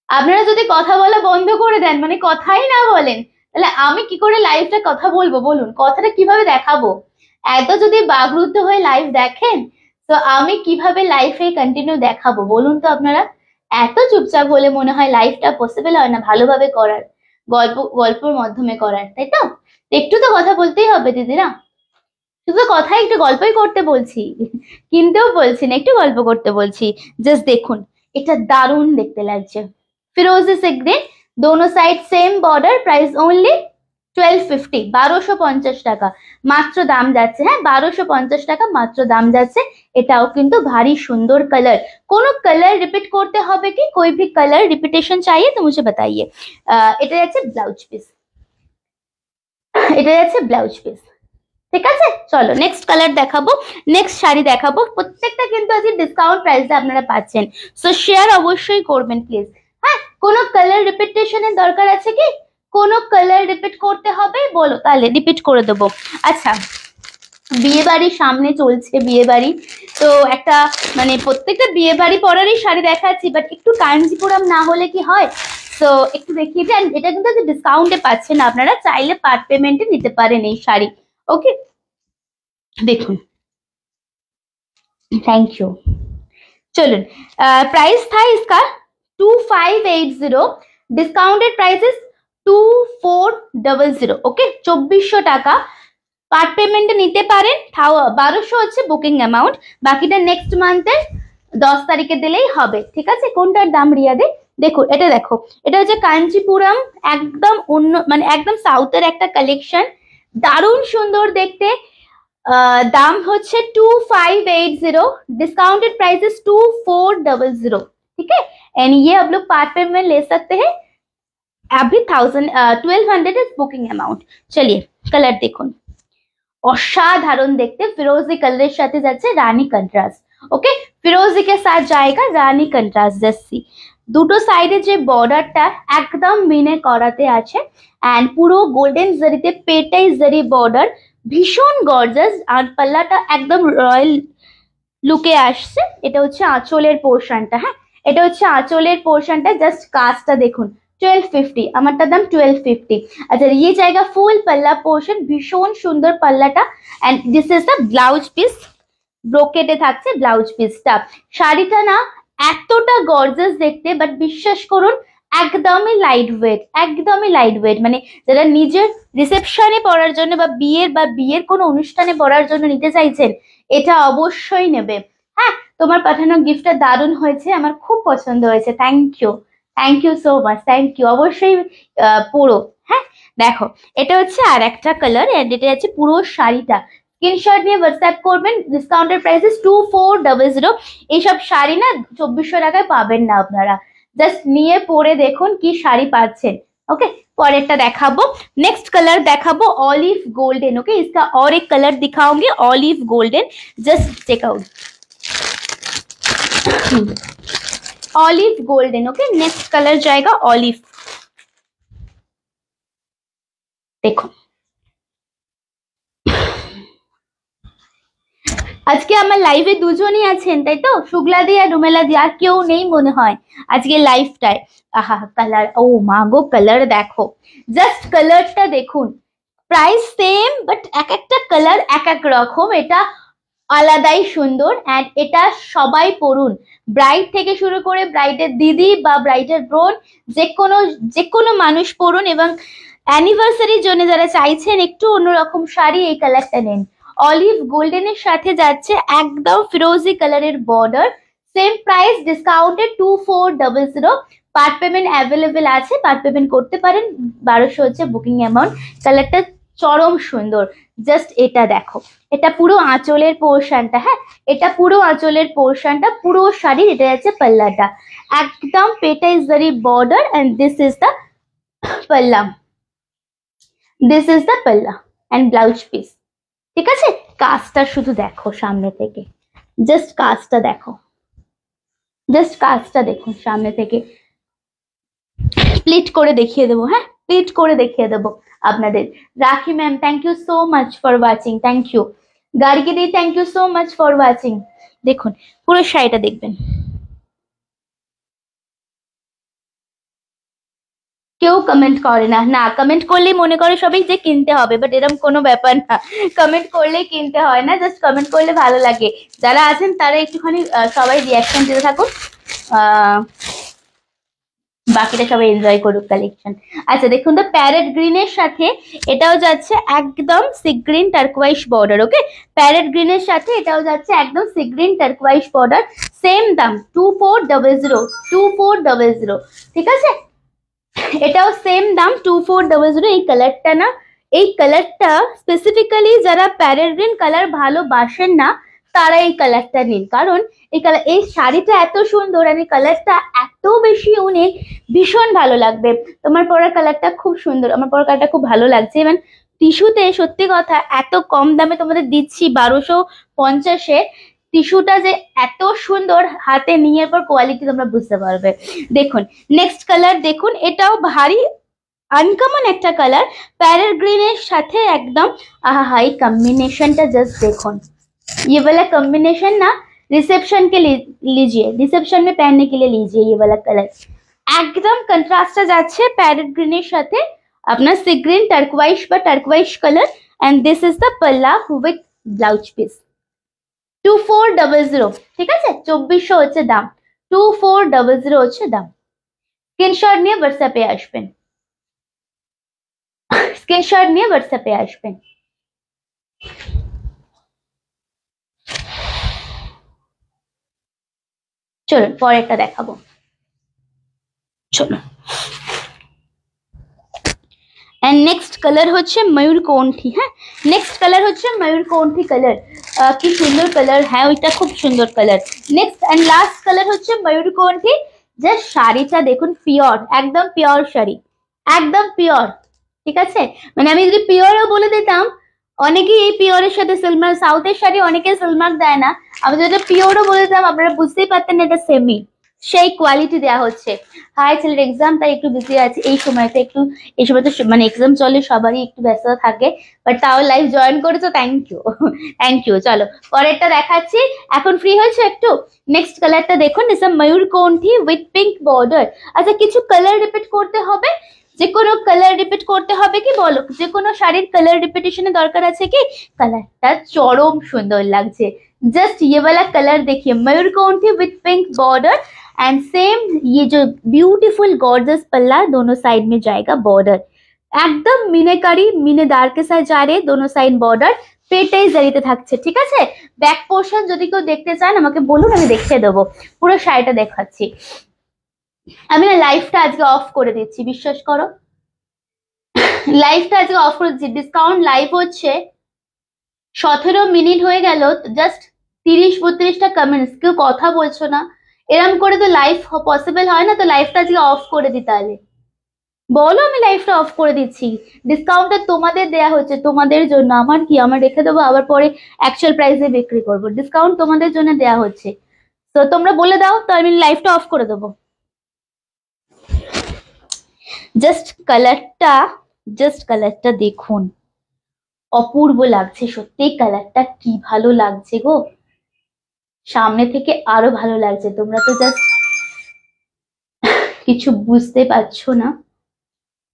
আপনারা যদি কথা বলা বন্ধ করে দেন, মানে কথাই না বলেন, তাহলে আমি কি করে লাইভটা কথা বলবো বলুন, কথাটা কিভাবে দেখাবো? এত যদি বাগরুদ্ধ হয়ে লাইভ দেখেন তো আমি কিভাবে লাইফে কন্টিনিউ দেখাবো বলুন তো আপনারা? এত চুপচাপ হলে মনে হয় লাইভটা পসিবল হয় না ভালোভাবে করার, গল্পের মাধ্যমে করার, তাই তো? একটু তো কথা বলতেই হবে দিদিরা, শুধু কথাই, একটু গল্পই করতে বলছি, কিনতেও বলছি না, একটু গল্প করতে বলছি। জাস্ট দেখুন, এটা দারুণ দেখতে লাগছে, ফিরোজি সি গ্রিন, दोनों side same border, price only 1250, 1250 টাকা মাত্র দাম যাচ্ছে। হ্যাঁ 1250 টাকা মাত্র দাম যাচ্ছে। এটাও কিন্তু ভারী সুন্দর কালার। কোনো কালার রিপিট করতে হবে কি, कोई भी कलर रिपीटेशन चाहिए तो मुझे बताइए। এটা যাচ্ছে ব্লাউজ পিস, এটা যাচ্ছে ব্লাউজ পিস, ঠিক আছে। চলো নেক্সট কালার দেখাবো, নেক্সট শাড়ি দেখাবো, প্রত্যেকটা কিন্তু আজকে ডিসকাউন্ট প্রাইসে আপনারা পাচ্ছেন, সো শেয়ার অবশ্যই করবেন প্লিজ। হ্যাঁ কোনো কালার রিপিটেশনের দরকার আছে কি, কোনো কালার রিপিট করতে হবে বলো, তাহলে রিপিট করে দেবো। আচ্ছা বিয়ে বাড়ির সামনে চলছে, বিয়ে বাড়ি তো একটা মানে প্রত্যেকটা বিয়ে বাড়ি পরারই শাড়ি দেখাচ্ছি, বাট একটু কাঞ্জিপুরম না হলে কি হয়, তো একটু দেখিয়ে দেন। এটা কিন্তু ডিসকাউন্টে পাচ্ছেন, আপনারা চাইলে পার্ট পেমেন্টে নিতে পারেন এই শাড়ি, ओके देखुन, थैंक यू। चलुन प्राइस था इसका 2580, डिस्काउंटेड प्राइस इज 2400, ओके 2400 টাকা পার্ট পেমেন্টে নিতে পারেন। 1200 হচ্ছে বুকিং অ্যামাউন্ট, বাকিটা নেক্সট মান্থের 10 তারিখে দিলেই হবে, ঠিক আছে। কোনটার দাম রিয়া দে? দেখো এটা, দেখো এটা হচ্ছে কাঞ্চিপুরম, একদম অন্য মানে একদম সাউথের একটা কালেকশন, দারুণ সুন্দর দেখতে। दाम होच्छे 2580, डिस्काउंटेड प्राइस इज 2400, ठीक है। एंड ये आप लोग पार्ट पेमेंट ले सकते हैं, अभी 1200 इज बुकिंग अमाउंट। चलिए कलर देखुन, असाधारण देखते, फिरोजी कलर साथे जाच्छे रानी कंट्रास्ट, ओके फिरोजी के साथ जाएगा रानी कंट्रास्ट जैसी। দুটো সাইডে যে বর্ডারটা একদম মিনে করাতে আছে, এন্ড পুরো গোল্ডেন জরিতে পেটাই জরি বর্ডার, ভীষণ গর্জাস, আর পাল্লাটা একদম রয়্যাল লুকে আসছে। এটা হচ্ছে আঁচলের পোর্শনটা, হ্যাঁ এটা হচ্ছে আঁচলের পোর্শনটা, জাস্ট কাজটা দেখুন 1250, আমারটার দাম 1250। আচ্ছা ये जाएगा ফুল পাল্লা পোর্শন, ভীষণ সুন্দর পাল্লাটা, and this is the blouse piece, ব্রোকেটে থাকছে ব্লাউজ পিসটা। শাড়িটা না এতটা গর্জাস দেখতে, বাট বিশ্বাস করুন একদমই লাইট ওয়েট, একদমই লাইট ওয়েট, মানে যারা নিজের রিসেপশনে পরার জন্য বা বিয়ের কোনো অনুষ্ঠানে পরার জন্য নিতে চাইছেন এটা অবশ্যই নেবে। হ্যাঁ তোমার পাঠানো গিফটটা দারুণ হয়েছে, আমার খুব পছন্দ হয়েছে, thank you, thank you so much, thank you. অবশ্যই পুরো, হ্যাঁ দেখো এটা হচ্ছে আর একটা কালার, এন্ড এটা হচ্ছে পুরো শাড়িটা। স্ক্রিনশট নিয়ে হোয়াটসঅ্যাপ করবেন। Discounted prices 2400। এইসব শাড়ি না 2400 টাকায় পাবেন না আপনারা। জাস্ট নিয়ে পরে দেখুন কি শাড়ি পাচ্ছেন। ओके, परेरटा देखाबो। नेक्स्ट कलर देखाबो ऑलिव गोल्डन। ओके, इसका और एक कलर दिखाऊंगी olive golden. Just check out olive golden. Okay, next colour जाएगा ऑलिव। देखो আজকে আমার লাইভে দুজনই আছেন তাই তো, শুক্লা দি আর রুমেলা দি, আর কেউ নেই মনে হয় আজকে লাইভটায়। আহা কালার, ও মা গো কালার দেখো, জাস্ট কালারটা দেখুন। প্রাইস সেম বাট এক একটা কালার এক এক রকম, এটা আলাদাই সুন্দর। এন্ড এটা সবাই পরুন, ব্রাইড থেকে শুরু করে ব্রাইডের দিদি বা ব্রাইডের বোন, যে কোনো মানুষ পরুন। এবং অ্যানিভার্সারির জন্য যারা চাইছেন একটু অন্যরকম শাড়ি, এই কালারটা নেন। অলিভ গোল্ডেনের সাথে যাচ্ছে একদম ফিরোজি কালারের border, same price, discounted 2400। Part payment available আছে, পার্ট পেমেন্ট করতে পারেন। 1200 হচ্ছে বুকিং অ্যামাউন্ট। কালারটা চরম সুন্দর। জাস্ট এটা দেখো, এটা পুরো আঁচলের পোর্শনটা, হ্যাঁ এটা পুরো আঁচলের পোর্শনটা, পুরো শাড়ির এটা যাচ্ছে পাল্লাটা, একদম পেটা is very border and this is the পাল্লা, দিস ইজ দ্য পাল্লা এন্ড ব্লাউজ পিস। ঠিক আছে, কাজটা শুধু দেখো সামনে থেকে, জাস্ট কাজটা দেখো, জাস্ট কাজটা দেখুন সামনে থেকে। প্লিট করে দেখিয়ে দেবো, হ্যাঁ প্লিট করে দেখিয়ে দেবো আপনাদের। Rakhi ma'am thank you so much for watching, thank you. Gargi দি thank you so much for watching. দেখুন পুরো শাড়িটা দেখবেন। কেউ কমেন্ট করে না, না কমেন্ট করলেই মনে করে সবাই যে কিনতে হবে, বাট এরকম কোনো ব্যাপার না, কমেন্ট করলেই কিনতে হয় না, জাস্ট কমেন্ট করলে ভালো লাগে। যারা আছেন তারা একটুখানি সবাই রিয়াকশন দিতে থাকুন, বাকিটা সবাই এনজয় করুক কালেকশন। আচ্ছা দেখুন তো, প্যারেট গ্রিনের সাথে এটাও যাচ্ছে একদম সি গ্রিন টার্কোয়াইশ বর্ডার। ওকে, প্যারেট গ্রিনের সাথে এটাও যাচ্ছে একদম সি গ্রিন টার্কোয়াইশ বর্ডার, সেম দাম 2400, 2400। ঠিক আছে, এটাও সেম দাম 2400। এই কালারটা না, এই কালারটা স্পেসিফিক্যালি যারা প্যারেট গ্রিন কালার ভালোবাসেন না তারা এই কালারটা নিন, কারণ এই শাড়িটা এত সুন্দর আর এই কালারটা এত বেশি ইউনিক, ভীষণ ভালো লাগবে। তোমার পরা কালারটা খুব সুন্দর, আমার পরা কালারটা খুব ভালো লাগছে। এবং টিস্যুতে সত্যি কথা এত কম দামে তোমাদের দিচ্ছি 1250-এ, টিস্যুটা যে এত সুন্দর, হাতে নিয়ে পর কোয়ালিটি তোমরা বুঝতে পারবে। দেখুন নেক্সট কালার দেখুন, এটাও ভারী আনকমন একটা কালার, প্যারেট গ্রিনের সাথে একদম আহা, এই কম্बिनेशनটা জাস্ট দেখুন। ये वाला कॉम्बिनेशन ना रिसेप्शन के लीजिए, रिसेप्शन में पहनने के लिए लीजिए। ये वाला कलर एकदम कंट्रास्ट যাচ্ছে প্যারেট গ্রিনের সাথে, আপনার সি গ্রিন টার্কোয়াইশ বা turquoise colour, and this is the পাল্লা উইথ ব্লাউজ পিস। 2400। ঠিক আছে, 2400 হচ্ছে দাম, 2400 হচ্ছে দাম। স্ক্রিনশট নিয়ে হোয়াটসঅ্যাপে আসবেন, স্ক্রিনশট নিয়ে হোয়াটসঅ্যাপে আসবেন। চলুন পরেরটা দেখাবো, চলো। এন্ড নেক্সট কালার হচ্ছে ময়ূরকণ্ঠী। হ্যাঁ নেক্সট কালার হচ্ছে ময়ূরকণ্ঠী কালার, কি সুন্দর কালার, হ্যাঁ ওইটা খুব সুন্দর colour. Next and last colour হচ্ছে ময়ূরকণ্ঠী। যে শাড়িটা দেখুন, পিওর, একদম পিওর শাড়ি, একদম পিওর। ঠিক আছে, মানে আমি যদি পিওরও বলে দিতাম, অনেকেই এই পিওরের সাথে সিলমার্ক, সাউথের শাড়ি অনেকে সিলমার্ক দেয় না, আমি যদি পিওরও বলে দিতাম আপনারা বুঝতেই পারতেন এটা সেমি, সেই কোয়ালিটি দেওয়া হচ্ছে। হাই ছেলের এক্সাম, তাই একটু বিজি আছে এই সময়টা, একটু এই সময় তো মানে এক্সাম চলে, সবারই একটু ব্যস্ততা থাকে, বাট তাও লাইভ জয়েন করেছো, থ্যাংক ইউ, থ্যাংক ইউ। চলো পরেরটা দেখাচ্ছি, এখন ফ্রি হয়েছে একটু। নেক্সট কালারটা দেখুন, ইস আ ময়ূরকণ্ঠী উইথ পিঙ্ক বর্ডার। আচ্ছা কিছু কালার রিপিট করতে হবে, যে কোনো কালার রিপিট করতে হবে কি বলো, যে কোনো শাড়ির কালার রিপিটেশনের দরকার আছে কি? কালারটা চরম সুন্দর লাগছে, जस्ट ये वाला कलर देखिए, मयूरकंठी with pink border and same ये जो ब्यूटीफुल गॉर्जियस पल्ला, दोनों साइड में जाएगा बॉर्डर, एकदम मीनाकारी मीनेदार के साथ जा रहे, दोनों साइड बॉर्डर, পেটেই জারিতে থাকছে। ঠিক আছে, ব্যাক পোর্শন যদি কেউ দেখতে চান আমাকে বলুন, আমি দেখিয়ে দেবো, পুরো শাড়িটা দেখাচ্ছি। আমি না লাইভটা আজকে অফ করে দিচ্ছি, বিশ্বাস করো, লাইভটা আজকে অফ করে দিচ্ছি। ডিসকাউন্ট লাইভ হচ্ছে, 17 মিনিট হয়ে গেল, জাস্ট 30-32টা কমেন্টস, কেউ কথা বলছো না। এরম করে তো লাইভ পসিবল হয় না, তো লাইভটা আজকে অফ করে দি তাহলে। বলো আমি লাইভটা অফ করে দিচ্ছি। ডিসকাউন্টটা তোমাদের দেয়া হচ্ছে, তোমাদের জন্য। আমার কি, আমার রেখে দেবো, আবার পরে অ্যাকচুয়াল প্রাইসে বিক্রি করবো। ডিসকাউন্ট তোমাদের জন্য দেয়া হচ্ছে, তো তোমরা বলে দাও, তো আমি লাইভটা অফ করে দেবো। জাস্ট কালারটা দেখুন, অপূর্ব লাগছে সত্যি। কালারটা কি ভালো লাগছে গো, সামনে থেকে আরো ভালো লাগছে। তোমরা তো জাস্ট কিছু বুঝতে পারছো না।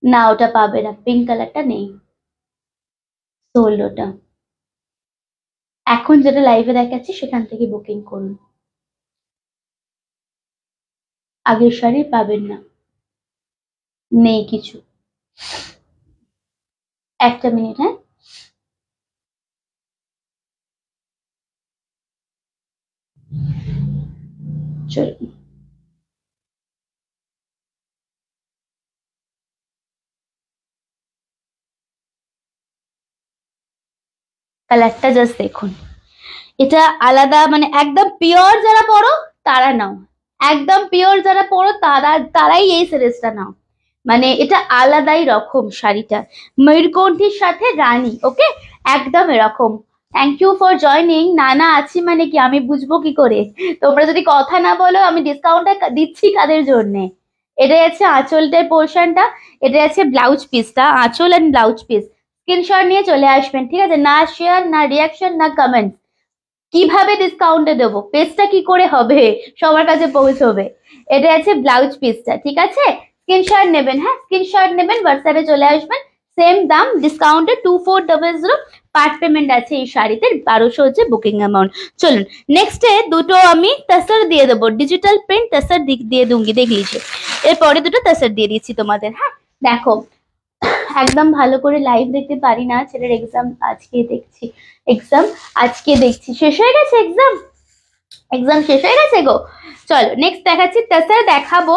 না ওটা পাবে না, পিঙ্ক কালারটা নেই, সোল্ড ওটা। এখন যেটা লাইভে দেখাচ্ছি সেখান থেকে বুকিং করুন, আগের শাড়ি পাবেন না, নেই কিছু। একটা মিনিট, হ্যাঁ চলুন। কালারটা জাস্ট দেখুন, এটা আলাদা, মানে একদম পিওর যারা পরো তারা নাও, একদম পিওর যারা পরো তারাই এই সিরিজটা নাও। মানে এটা আলাদাই রকম শাড়িটা, ময়ূরকণ্ঠীর সাথে রানী, ওকে, একদম এরকম। Thank you for joining. নানা আছি মানে কি, আমি বুঝবো কি করে? তোমরা যদি কথা না বলো, আমি ডিসকাউন্টটা দিচ্ছি কাদের জন্য? এটা আছে আঁচলটার পোর্শনটা, এটা আছে ব্লাউজ পিসটা, আঁচল এন্ড ব্লাউজ পিস। স্ক্রিনশট নিয়ে চলে আসবেন, ঠিক আছে? না শেয়ার, না রিয়াকশন, না কমেন্ট। কিভাবে ডিসকাউন্টে দেবো, পেজটা কি করে হবে সবার কাছে পৌঁছবে? এটা আছে ব্লাউজ পিসটা, ঠিক আছে? স্ক্রিনশট নেবেন, হ্যাঁ স্ক্রিনশট নেবেন, হোয়াটসঅ্যাপে চলে আসবেন। সেম দাম, ডিসকাউন্টে 2400 পার্ট পেমেন্ট আছে এই শাড়িতে, 1200 হচ্ছে বুকিং অ্যামাউন্ট। চলুন নেক্সটে দুটো আমি তসর দিয়ে দেবো, ডিজিটাল প্রিন্ট তসর দিয়ে दूंगी, দেখ লিজিয়ে। এরপরে দুটো তসর দিয়ে দিচ্ছি তোমাদের, হ্যাঁ দেখো। একদম ভালো করে লাইভ দেখতে পারি না, ছেলের এক্সাম আজকে দেখছি, এক্সাম আজকে দেখছি, শেষ হয়ে গেছে এক্সাম, এক্সাম শেষ হয়ে গেছে গো। চলো নেক্সট দেখাচ্ছি, তসর দেখাবো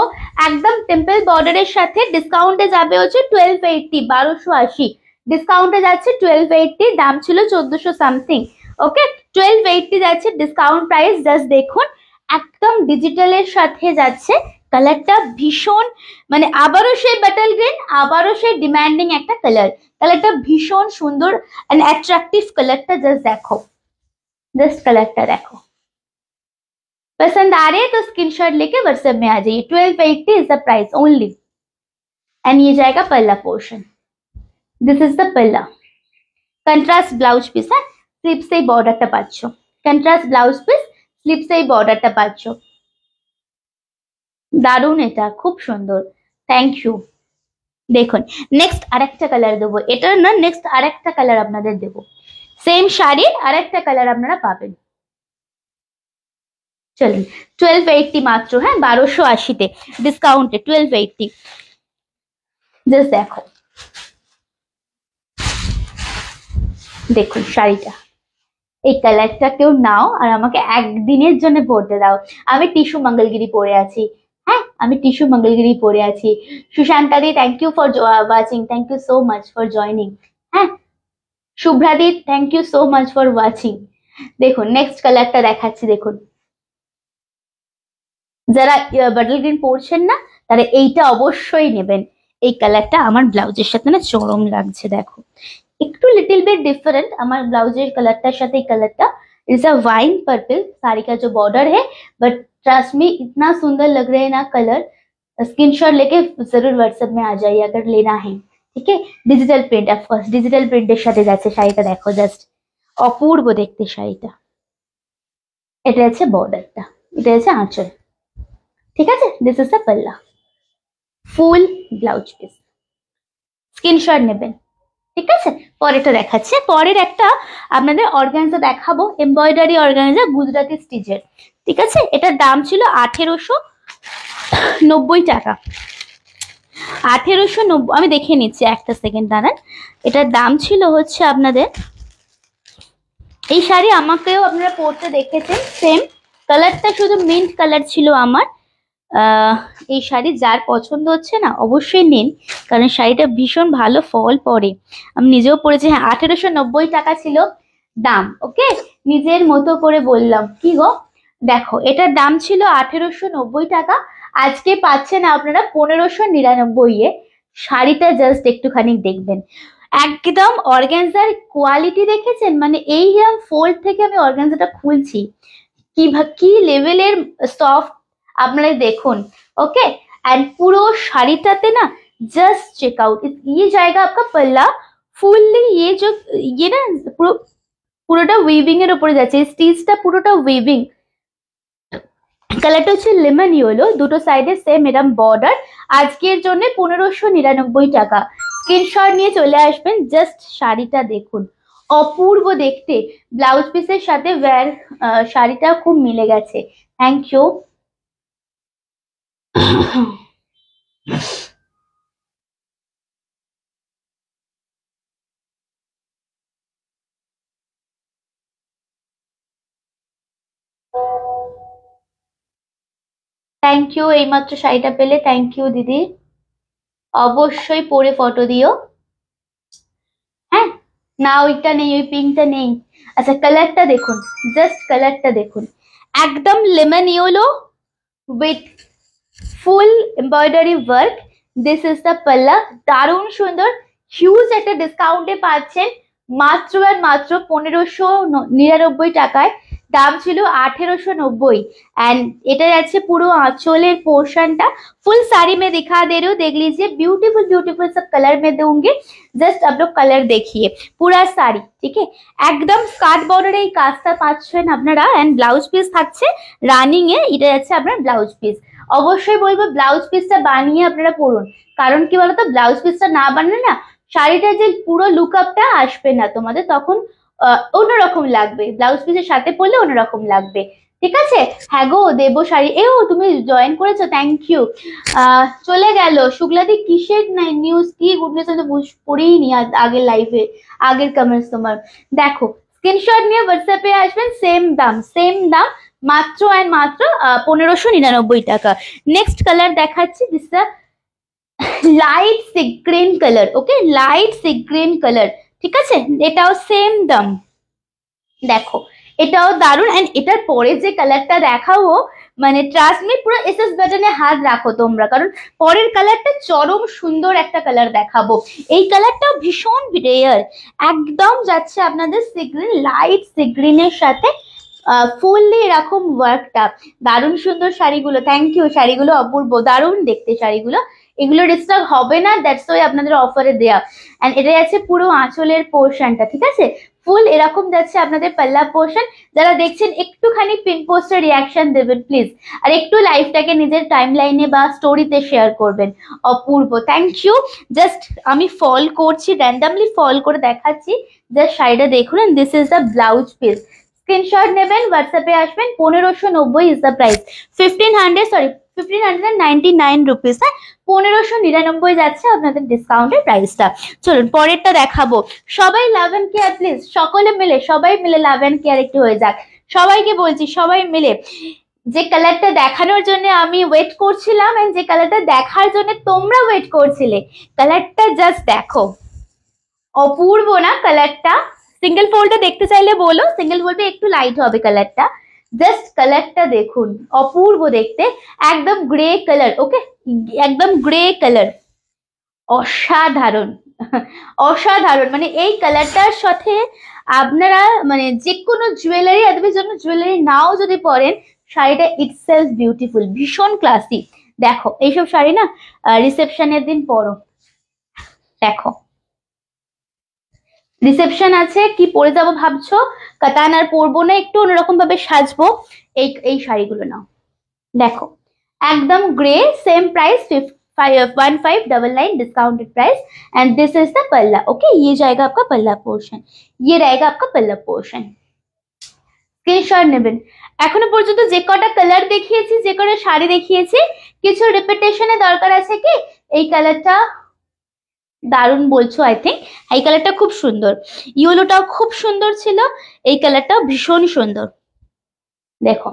একদম টেম্পল বর্ডারের সাথে। ডিসকাউন্টে যাবে হচ্ছে 1280, 1280 ডিসকাউন্টে যাচ্ছে 1280, দাম ছিল 1400 সামথিং, ওকে 1280 যাচ্ছে ডিসকাউন্ট প্রাইস। জাস্ট দেখুন, একদম ডিজিটালের সাথে যাচ্ছে, কালারটা ভীষণ, মানে আবারও সেই বাটল গ্রিন, আবারও সেই ডিমান্ডিং একটা কালার, কালারটা ভীষণ সুন্দর এন্ড অ্যাট্রাকটিভ কালারটা। জাস্ট দেখো, জাস্ট কালারটা দেখো, पसंद आ रहे हैं तो स्क्रीनशॉट लेके व्हाट्सएप में आ जाइए। 1280 is the price only, and ये जाएगा पल्ला पोर्शन। दिस इज द पल्ला, कंट्रास्ट ब्लाउज पिस है, स्लीप से बॉर्डरটা পাচ্ছো, कंट्रास्ट ब्लाउज पिस, स्लीप से বর্ডারটা পাচ্ছো। দারুণ, এটা খুব সুন্দর, থ্যাংক ইউ। দেখুন নেক্সট আরেকটা কালার দেবো, এটা না নেক্সট আরেকটা কালার আপনাদের দেবো, সেম শাড়ির আরেকটা কালার আপনারা পাবেন। চলুন 1280 মাত্র, হ্যাঁ 1280-তে ডিসকাউন্টে 1280। জাস্ট দেখো, দেখুন শাড়িটা, এই কালারটা কেউ নাও আর আমাকে একদিনের জন্য পরতে দাও। আমি টিস্যু মঙ্গলগিরি পরে আছি, হ্যাঁ আমি টিস্যু মঙ্গলগিরি পরে আছি। সুশান্তা দি thank you for watching, thank you so much for joining, হ্যাঁ শুভ্রা দি thank you so much for watching. দেখুন নেক্সট কালারটা দেখাচ্ছি, দেখুন যারা বাটল গ্রিন পরছেন না তারা এইটা অবশ্যই নেবেন, এই কালারটা আমার ব্লাউজের সাথে না চরম লাগছে। দেখো একটু लिटिल बिट डिफरेंट আমার ব্লাউজের কালারটার সাথে এই কালারটা, it's a wine purple, sari का जो बॉर्डर है, बट ट्रस्ट मी इतना सुंदर लग रहे हैं ना कलर। स्क्रीनशॉट लेके जरूर व्हाट्सएप में आ जाइए अगर लेना है, ठीक है? डिजिटल प्रिंट, অফকোর্স ডিজিটাল প্রিন্টের সাথে যাচ্ছে শাড়িটা, দেখো জাস্ট অপূর্ব দেখতে শাড়িটা। এটা আছে বর্ডারটা, এটা আছে আঁচল, ঠিক আছে? দিস ইজ দ্য পাল্লা, ফুল ব্লাউজ পিস, স্ক্রিনশট নেবেন, ঠিক আছে? পরেরটা দেখাচ্ছে, পরের একটা আপনাদের অর্গানজা দেখাবো, এমব্রয়ডারি অর্গানজা গুজরাটি স্টিচের, ঠিক আছে? এটার দাম ছিল 1890 টাকা, 1890। আমি দেখে নিচ্ছি একটা সেকেন্ড দাঁড়ান। এটার দাম ছিল হচ্ছে আপনাদের, এই শাড়ি আমাকেও আপনারা পরতে দেখেছেন, সেম কালারটা শুধু মিন্ট কালার ছিল আমার, এই শাড়ি যার পছন্দ হচ্ছে না অবশ্যই নিন, কারণ শাড়িটা ভীষণ ভালো ফল পড়ে। আমি নিজেও পড়েছি। হ্যাঁ, 1890 টাকা ছিল দাম। ওকে, নিজের মতো করে বললাম। কি গো, দেখো এটার দাম ছিল 1890 টাকা, আজকে পাচ্ছেন আপনারা 1599-এ। শাড়িটা জাস্ট একটুখানি দেখবেন, একদম অর্গানজার কোয়ালিটি দেখেছেন? মানে এইরকম ফোল্ড থেকে আমি অর্গানজাটা খুলছি, কি লেভেলের সফট আপনারা দেখুন। ओके, एंड पूरा শাড়িটাতে না जस्ट चेकआउट ये जाएगा आपका पल्ला फुल्ली। ये जो ये ना পুরো পুরোটা উইভিং এর উপরে যাচ্ছে, স্টিচটা পুরোটা উইভিং। কালারটা হচ্ছে লেমন ইয়েলো, দুটো সাইডে সেম এরকম বর্ডার। আজকের জন্য 1599 টাকা। স্ক্রিনশট নিয়ে চলে আসবেন। জাস্ট শাড়িটা দেখুন, অপূর্ব দেখতে। ব্লাউজ পিসের সাথে শাড়িটা খুব মিলে গেছে। Thank you. থ্যাংক ইউ, এইমাত্র শাড়িটা পেলে। থ্যাংক ইউ দিদি, অবশ্যই পরে ফটো দিও। হ্যাঁ, না ওইটা নেই, ওই পিঙ্কটা নেই। আচ্ছা কালারটা দেখুন, জাস্ট কালারটা দেখুন, একদম lemon yellow with full embroidery work. This is the পাল্লা। দারুণ সুন্দর, হিউজ একটা ডিসকাউন্টে পাচ্ছেন মাত্র আর মাত্র 1599 টাকায়। দাম ছিল 1890। एंड এটা যাচ্ছে पुरो आंचलेर पोर्शनটা। फुल साड़ी में दिखा दे रही हूँ, देख लीजिए। ब्यूटीफुल ब्यूटीफुल सब कलर में दूंगी, जस्ट आप लोग कलर देखिए। पूरा শাড়ি, ঠিক है, একদম স্কার্ট বর্ডার এই কাজটা পাচ্ছেন আপনারা। এন্ড ব্লাউজ পিস থাকছে রানিং এ, এটা যাচ্ছে আপনার ব্লাউজ পিস। অবশ্যই বলবো ব্লাউজ পিসটা বানিয়ে আপনারা পরুন, কারণ কি বলতো, ব্লাউজ পিসটা না বানালে না শাড়িটা যে পুরো লুক আপটা আসবে না তোমাদের, তখন অন্যরকম লাগবে। ব্লাউজ পিসের সাথে পরলে অন্যরকম লাগবে, ঠিক আছে? হ্যাঁ গো, দেবো শাড়ি। এও তুমি জয়েন করেছো, থ্যাংক ইউ। চলে গেল শুক্লাদি, কিসের নিউজ, কি গুড নিউজ? আমি তো পড়েই নি আগের লাইভে, আগের কমেন্টস তোমার। দেখো, স্ক্রিনশট নিয়ে হোয়াটসঅ্যাপে আসবেন। সেম দাম, সেম দাম, মাত্র অ্যান্ড মাত্র 1599 টাকা। নেক্সট কালার দেখাচ্ছি, this light sea green colour. Okay, light sea green colour, ঠিক আছে? এটাও সেম দাম। দেখো এটাও দারুণ। এন্ড এটার পরে যে কালারটা দেখাবো, মানে ট্রাস্ট মি, পুরো এসএস বাটনে হাত রাখো তোমরা, কারণ পরের কালারটা চরম সুন্দর একটা কালার দেখাবো। এই কালারটাও ভীষণ রেয়ার, একদম যাচ্ছে আপনাদের সি গ্রিন, লাইট সি গ্রিনের সাথে ফুললি এরকম ওয়ার্কটা। দারুণ সুন্দর শাড়িগুলো, থ্যাংক ইউ। শাড়িগুলো অপূর্ব, দারুণ দেখতে শাড়িগুলো। এগুলো ডিস্টার্ব হবে না, দ্যাটস ওয়াই আপনাদের অফারে দেয়া। এন্ড এটা যাচ্ছে পুরো আঁচলের পোর্শনটা, ঠিক আছে? ফুল এরকম যাচ্ছে আপনাদের পাল্লা পোর্শন। যারা দেখছেন একটুখানি পিন পোস্টে রিয়াকশন দেবেন প্লিজ, আর একটু লাইভটাকে নিজের টাইম লাইনে বা স্টোরিতে শেয়ার করবেন। অপূর্ব, থ্যাংক ইউ। জাস্ট আমি ফল করছি, র্যান্ডামলি ফল করে দেখাচ্ছি। জাস্ট শাড়িটা দেখুন। This is the blouse piece. Screenshot নেবেন, হোয়াটসঅ্যাপে আসবেন। 1590 ইজ দ্য প্রাইস। 1599 রুপিস। হ্যাঁ, 1599 যাচ্ছে আপনাদের ডিসকাউন্টের প্রাইসটা। চলুন পরেরটা দেখাবো। সবাই লাভ এন্ড কেয়ার প্লিজ, সকলে মিলে, সবাই মিলে লাভ এন্ড কেয়ার একটু হয়ে যাক। সবাইকে বলছি, সবাই মিলে। যে কালারটা দেখানোর জন্য আমি ওয়েট করছিলাম, এন্ড যে কালারটা দেখার জন্য তোমরা ওয়েট করছিলে, কালারটা জাস্ট দেখো, অপূর্ব না কালারটা? সিঙ্গেল ফোল্ডে দেখতে চাইলে বলো, সিঙ্গেল ফোল্ডে একটু লাইট হবে কালারটা। জাস্ট কালারটা দেখুন, অপূর্ব দেখতে, একদম গ্রে কালার। ওকে, একদম গ্রে কালার, অসাধারণ অসাধারণ। মানে এই কালারটার সাথে আপনারা মানে যে কোনো জুয়েলারি, আদবের জন্য জুয়েলারি নাও যদি পরেন, শাড়িটা ইটসেলফ বিউটিফুল, ভীষণ ক্লাসি। দেখো এইসব শাড়ি না রিসেপশনের দিন পরো। দেখো রিসেপশন আছে, কি পরে যাবো ভাবছো, কাতান আর পরবো না, একটু অন্যরকম ভাবে সাজবো, এই শাড়িগুলো নাও। দেখো एकदम grey, same price 1599 discounted price. And this is the पल्ला। ओके, ये जाएगा आपका पल्ला पोर्शन, ये रहेगा आपका पल्ला पोर्शन। স্ক্রিনশট নেবেন। এখনো পর্যন্ত যে কটা কালার দেখিয়েছি, যে কটা শাড়ি দেখিয়েছি, কিছু রিপিটেশনে দরকার আছে কি? এই কালারটা দারুণ বলছো, আই থিঙ্ক এই কালারটা খুব সুন্দর। ইয়েলোটাও খুব সুন্দর ছিল, এই কালারটাও ভীষণ সুন্দর। দেখো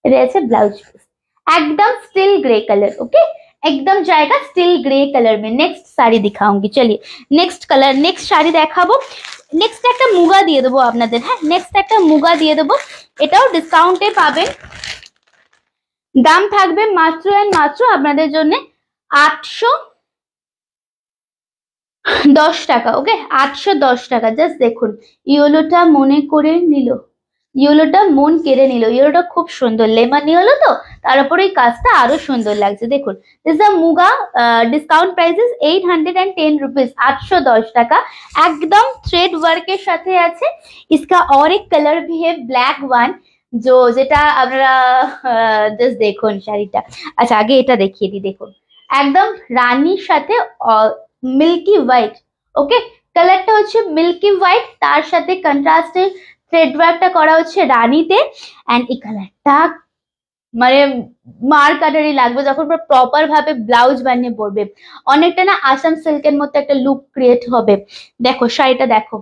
এটা আছে ब्लाउज पीस एकदम स्टिल ग्रे कलर ओके एकदम जाएगा स्टिल ग्रे कलर में। नेक्स्ट साड़ी दिखाऊंगी चलिए नेक्स्ट कलर नेक्स्ट শাড়ি দেখাবো। নেক্সট একটা মুগা দিয়ে দেবো আপনাদের হ্যাঁ নেক্সট একটা মুগা দিয়ে দেবো এটাও ডিসকাউন্টে পাবেন দাম থাকবে মাত্র এন্ড মাত্র আপনাদের জন্য 810 টাকা ওকে 810 টাকা। জাস্ট দেখুন ইয়েলোটা মনে করে নিল ইয়েলোটা মন কেড়ে নিল ইয়েলোটা খুব সুন্দর লেমন ইয়েলো তো তার উপরে এই কাজটা আরো সুন্দর লাগছে দেখুন this a muga discount price is 810 rupees 810 টাকা एकदम थ्रेड वर्क এর সাথে আছে। इसका और एक कलर भी है ब्लैक वन जो যেটা আপনারা জাস্ট দেখুন শাড়িটা আচ্ছা আগে এটা দেখিয়ে দিই দেখুন একদম রানীর সাথে মিল্কি হোয়াইট ওকে কালারটা হচ্ছে মিল্কি হোয়াইট তার সাথে কন্ট্রাস্টে থ্রেড ওয়ার্কটা করা হচ্ছে রানীতে এন্ড এই কালারটা মানে মার কাটারি লাগবে যখন প্রপার ভাবে ব্লাউজ বানিয়ে পরবে অনেকটা না আসাম সিল্কের মতো একটা লুক ক্রিয়েট হবে। দেখো শাড়িটা দেখো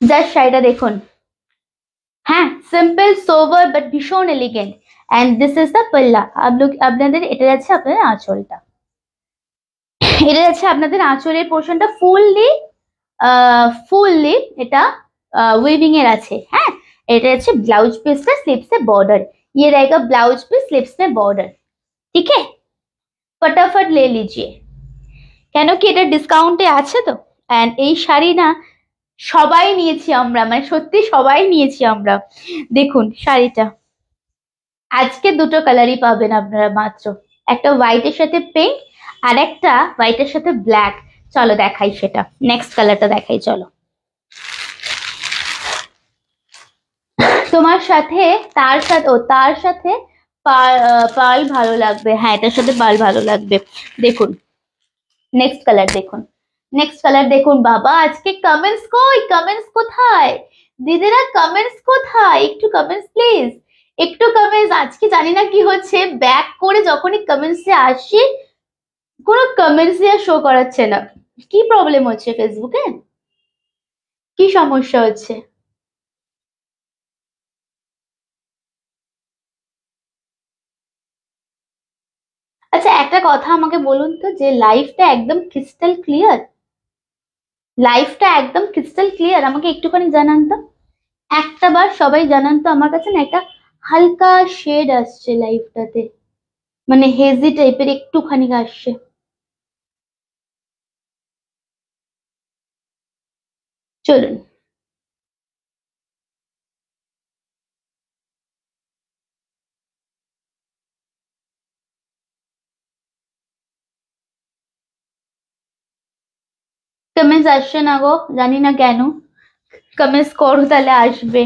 জাস্ট শাড়িটা দেখুন হ্যাঁ সিম্পল সোভার বাট ভীষণ elegant and this is the পল্লা আপনাদের এটা যাচ্ছে আপনাদের আঁচলটা এটা যাচ্ছে আপনাদের আঁচলের পোর্শনটা ফুললি এটা वीविंग এর আছে হ্যাঁ এটা হচ্ছে ब्लाउज पीस का स्लीव से बॉर्डर ये रहेगा ब्लाउज पीस स्लीव्स में बॉर्डर ठीक है फटाफट ले लीजिए কেন কি এটা ডিসকাউন্টে আছে তো এন্ড এই শাড়ি না সবাই নিয়েছি আমরা মানে সত্যি সবাই নিয়েছি আমরা দেখুন শাড়িটা আজকে দুটো কালারই পাবেন আপনারা মাত্র একটা হোয়াইটের সাথে পিঙ্ক আর একটা হোয়াইটের সাথে ব্ল্যাক চলো দেখাই সেটা নেক্সট কালারটা দেখাই চলো তোমার সাথে তার সাথে পাল ভালো লাগবে হ্যাঁ এটার সাথে পাল ভালো লাগবে দেখুন নেক্সট কালার দেখুন বাবা আজকে কমেন্টস কোথায় দিদিরা কমেন্টস কোথায় একটু কমেন্টস প্লিজ একটু কমেন্টস আজকে জানি না কি হচ্ছে ব্যাক করে যখনই কমেন্টসে আসি কোনো কমেন্টসই আর শো করাচ্ছে না কি প্রবলেম হচ্ছে ফেসবুকে কি সমস্যা হচ্ছে আচ্ছা একটা কথা আমাকে বলুন তো যে লাইফটা একদম ক্রিস্টাল ক্লিয়ার আমাকে একটুখানি জানান তো একটা বার সবাই জানান তো আমার কাছে না একটা হালকা শেড আসছে লাইফটাতে মানে হেজি টাইপের একটুখানি আসছে চলুন কমেন্টস আসছে না গো জানি না কেন কমেন্টস করো তাহলে আসবে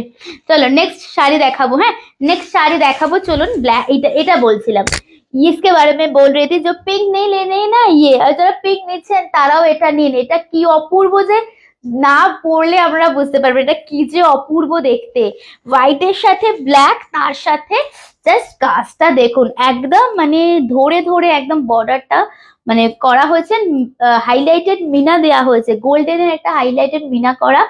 চলো নেক্সট শাড়ি দেখাবো হ্যাঁ नेक्स्ट শাড়ি দেখাবো চলুন ব্ল্যাক এটা বলছিলাম इसके बारे में बोल रही थी जो पिंक नहीं लेने ना ये और যারা পিঙ্ক নিচ্ছেন তারাও এটা নিন এটা কি অপূর্ব যে না পরলে আমরা বুঝতে পারবো এটা কি যে অপূর্ব দেখতে হোয়াইটের সাথে ব্ল্যাক তার সাথে জাস্ট কাজটা দেখুন একদম মানে ধরে ধরে একদম বর্ডারটা মানে করা হয়েছে হাইলাইটেড মিনা দেয়া হয়েছে গোল্ডেনের একটা হাইলাইটেড মিনা করা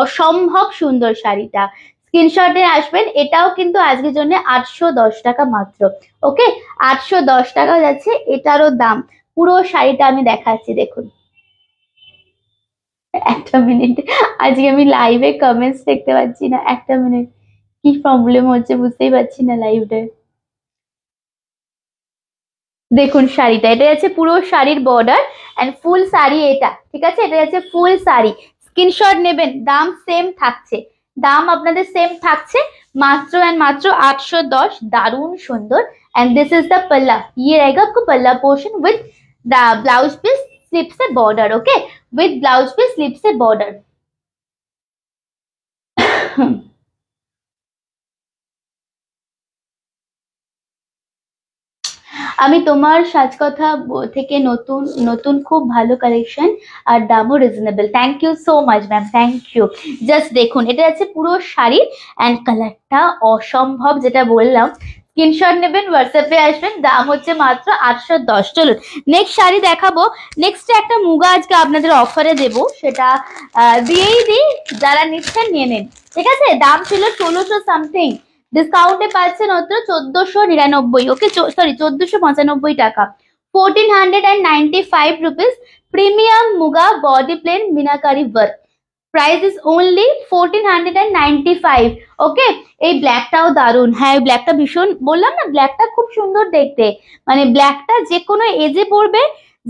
অসম্ভব সুন্দর শাড়িটা স্ক্রিনশটে আসবেন এটাও কিন্তু আজকের জন্য 810 টাকা মাত্র ওকে 810 টাকা যাচ্ছে এটারও দাম পুরো শাড়িটা আমি দেখাচ্ছি দেখুন একটা মিনিট আজকে আমি লাইভে কমেন্টস দেখতে পাচ্ছি না একটা মিনিট কি প্রবলেম হচ্ছে বুঝতেই পারছি না লাইভে দেখুন শাড়িটা এটা আছে পুরো শাড়ির বর্ডার এন্ড ফুল শাড়ি এটা ঠিক আছে এটা আছে ফুল শাড়ি স্ক্রিনশট নেবেন দাম সেম থাকছে দাম আপনাদের সেম থাকছে মাত্র এন্ড মাত্র 810 দারুন সুন্দর एंड दिस इज द पल्ला ये रहेगा आपको पल्ला portion with the blouse piece sleeve से border okay with blouse piece sleeve से बॉर्डर আমি তোমার সাজকথা থেকে নতুন নতুন খুব ভালো কালেকশন আর দামও reasonable thank you so much ma'am thank you just দেখুন এটা আছে পুরো শাড়ি এন্ড কালারটা অসম্ভব যেটা বললাম স্ক্রিনশট নেবেন হোয়াটসঅ্যাপে আসবেন দাম হচ্ছে মাত্র 810 চলুন নেক্সট শাড়ি দেখাবো নেক্সট একটা মুগা আজকে আপনাদের অফারে দেব সেটা দিয়েই দিই যারা নিচ্ছেন নিয়ে নিন ঠিক আছে দাম ছিল 1600 সামথিং ডিসকাউন্টে পাচ্ছেন মাত্র 1499, ওকে সরি 1495 টাকা, 1495 rupees, premium muga body plain meenakari work, price is only 1495, ওকে। এই ব্ল্যাকটাও দারুন, হ্যাঁ ব্ল্যাকটা ভীষণ, বললাম না ব্ল্যাকটা খুব সুন্দর দেখতে, মানে ব্ল্যাকটা যে কোনো এজে পরবে,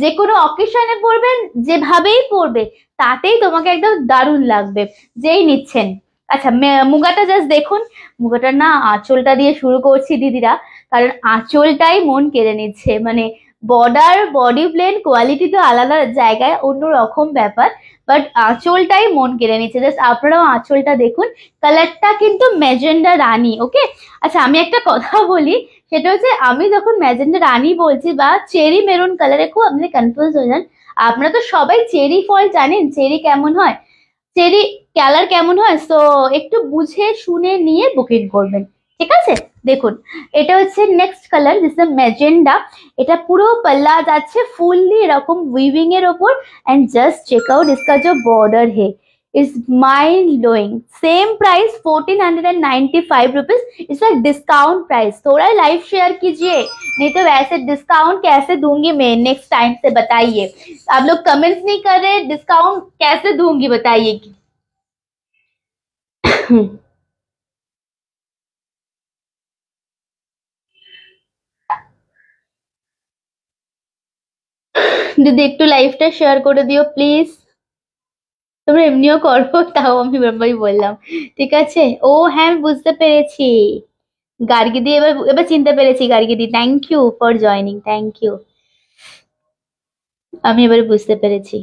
যে কোনো অকেশনে পরবেন, যেভাবেই পরবে তাতেই তোমাকে একদম দারুণ লাগবে যেই নিচ্ছেন। আচ্ছা মুগাটা জাস্ট দেখুন, মুগাটা না আঁচলটা দিয়ে শুরু করছি দিদিরা, কারণ আঁচলটাই মন কেড়ে নিচ্ছে, মানে বর্ডার বডি প্লেন কোয়ালিটি তো আলাদা জায়গায় অন্যরকম ব্যাপার, বাট আঁচলটাই মন কেড়ে নিচ্ছে, জাস্ট আপনারাও আঁচলটা দেখুন, কালারটা কিন্তু ম্যাজেন্ডা রানী, ওকে। আচ্ছা আমি একটা কথা বলি, সেটা হচ্ছে আমি যখন ম্যাজেন্ডা রানী বলছি বা চেরি মেরুন কালারে, খুব আপনি কনফিউজ হয়ে যান, আপনারা তো সবাই চেরি ফল জানেন, চেরি কেমন হয়, চেরি কালার কেমন হয়, সো একটু বুঝে শুনে নিয়ে বুকিং করবেন, ঠিক আছে। দেখুন এটা হচ্ছে নেক্সট কালার, দিস ম্যাজেন্ডা, এটা পুরো পাল্লা যাচ্ছে ফুললি এরকম উইভিং এর ওপর, एंड जस्ट चेक आउट इसका जो बॉर्डर है is mind blowing, same price 1495 rupees, इसका डिस्काउंट प्राइस, थोड़ा लाइव शेयर कीजिए, नहीं तो वैसे डिस्काउंट कैसे दूंगी मैं नेक्स्ट टाइम से, बताइए। आप लोग कमेंट्स नहीं कर रहे, डिस्काउंट कैसे दूंगी बताइए। দিদি একটু লাইভটা শেয়ার করে দিও প্লিজ, তোমরা এমনিও করো, তাও আমি বারবারই বললাম, ঠিক আছে। ও হ্যাঁ আমি বুঝতে পেরেছি, গার্গিদি, এবার এবার চিনতে পেরেছি গার্গিদি, thank you for joining, thank you, আমি এবারে বুঝতে পেরেছি।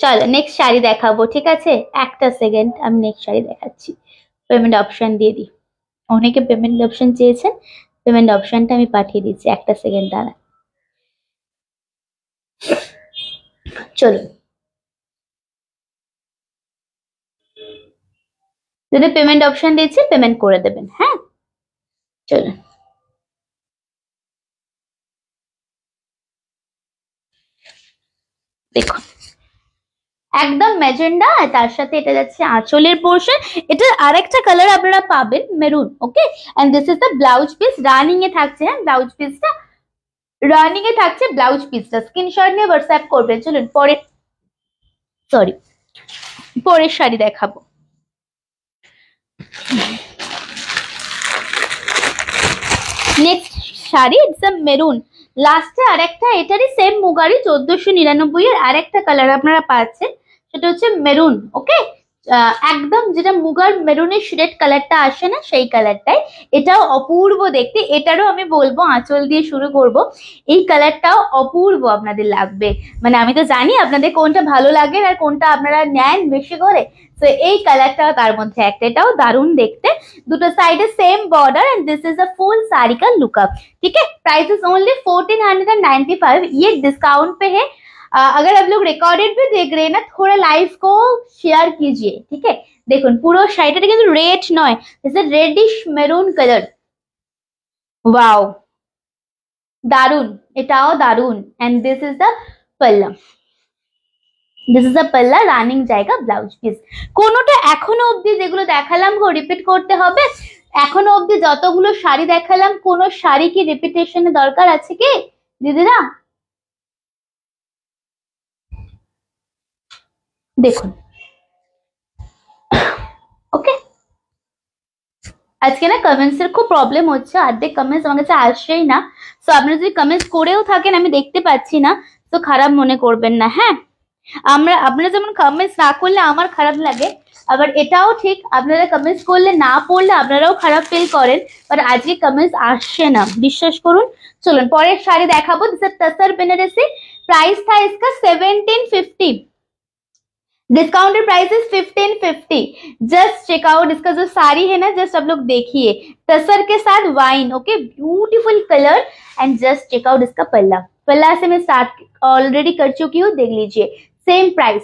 চলো নেক্সট শাড়ি দেখাবো, ঠিক আছে, একটা সেকেন্ড আমি নেক্সট শাড়ি দেখাচ্ছি, পেমেন্ট অপশন দিয়ে দিই, অনেকে পেমেন্ট অপশন চেয়েছেন, পেমেন্ট অপশনটা আমি পাঠিয়ে দিচ্ছি, একটা সেকেন্ড দাঁড়া। চলো যদি পেমেন্ট অপশন দিচ্ছি পেমেন্ট করে দেবেন, হ্যাঁ চলো। দেখুন একদম ম্যাজেন্ডা, তার সাথে এটা যাচ্ছে আঁচলের পোর্শন, এটা আরেকটা কালার আপনারা পাবেন maroon, okay. And this is the blouse piece, running এ থাকছে, হ্যাঁ ব্লাউজ পিসটা রানিং এ থাকছে, ব্লাউজ পিসটা স্ক্রিনশট নিয়ে হোয়াটসঅ্যাপ করবেন। চলুন পরে, সরি পরের শাড়ি দেখাবো। Next sari, it's a maroon, লাস্টে আরেকটা এটারই সেম মুগারি 1499 এর আরেকটা কালার আপনারা পাচ্ছেন, সেটা হচ্ছে মেরুন, ওকে। একদম যেটা মুগার মেরুনের শেড কালারটা আসে না, সেই কালারটাই, এটাও অপূর্ব দেখতে, এটারও আমি বলবো আঁচল দিয়ে শুরু করব, এই কালারটাও অপূর্ব আপনাদের লাগবে, মানে আমি তো জানি আপনাদের কোনটা ভালো লাগে আর কোনটা আপনারা নেন বেশি করে, তো এই কালারটাও তার মধ্যে একটা, এটাও দারুণ দেখতে, দুটো সাইডে same border and this is a full sari का लुकअप, ठीक है। प्राइस इज ओनली 1495, ये डिस्काउंट पे है। अगर आप लोग रिकॉर्डेड भी देख रहे हैं ना, थोड़ा लाइव को शेयर कीजिए, ठीक है। দেখুন পুরো শাড়িটা কিন্তু রেড নয়, it's a radish maroon colour, wow দারুন, এটাও দারুন, এন্ড দিস ইজ দ্য পাল্লা, দিস ইজ আ পাল্লা, রানিং জায়গা ব্লাউজ পিস, কোনোটা এখনো অবধি যেগুলো দেখালাম গো রিপিট করতে হবে, এখনো অবধি যতগুলো শাড়ি দেখালাম কোনো শাড়ি কি রিপিটেশনের দরকার আছে কি দিদিরা? দেখুন ওকে, আজকে না কমেন্টস এর খুব প্রবলেম হচ্ছে, অর্ধেক কমেন্টস আমার কাছে আসছেই না, সো আপনারা যদি কমেন্টস করেও থাকেন আমি দেখতে পাচ্ছি না, তো খারাপ মনে করবেন না, হ্যাঁ। আপনারা যেমন কমেন্টস না করলে আমার খারাপ লাগে, আবার এটাও ঠিক আপনারা কমেন্টস করলে না পড়লে আপনারাও খারাপ ফিল করেন, বাট আজকে কমেন্টস আসছে না, বিশ্বাস করুন। চলুন পরের শাড়ি দেখাবো, this is tussar Banarasi, price था इसका 1750, discounted price is 1550, just check out, इसका जो साड़ी है ना जस्ट आप लोग देखिए, तसर के साथ wine, okay beautiful colour, and just check out इसका पल्ला, पल्ला से मैं स्टार्ट ऑलरेडी कर चुकी हूँ, देख लीजिए सेम प्राइस।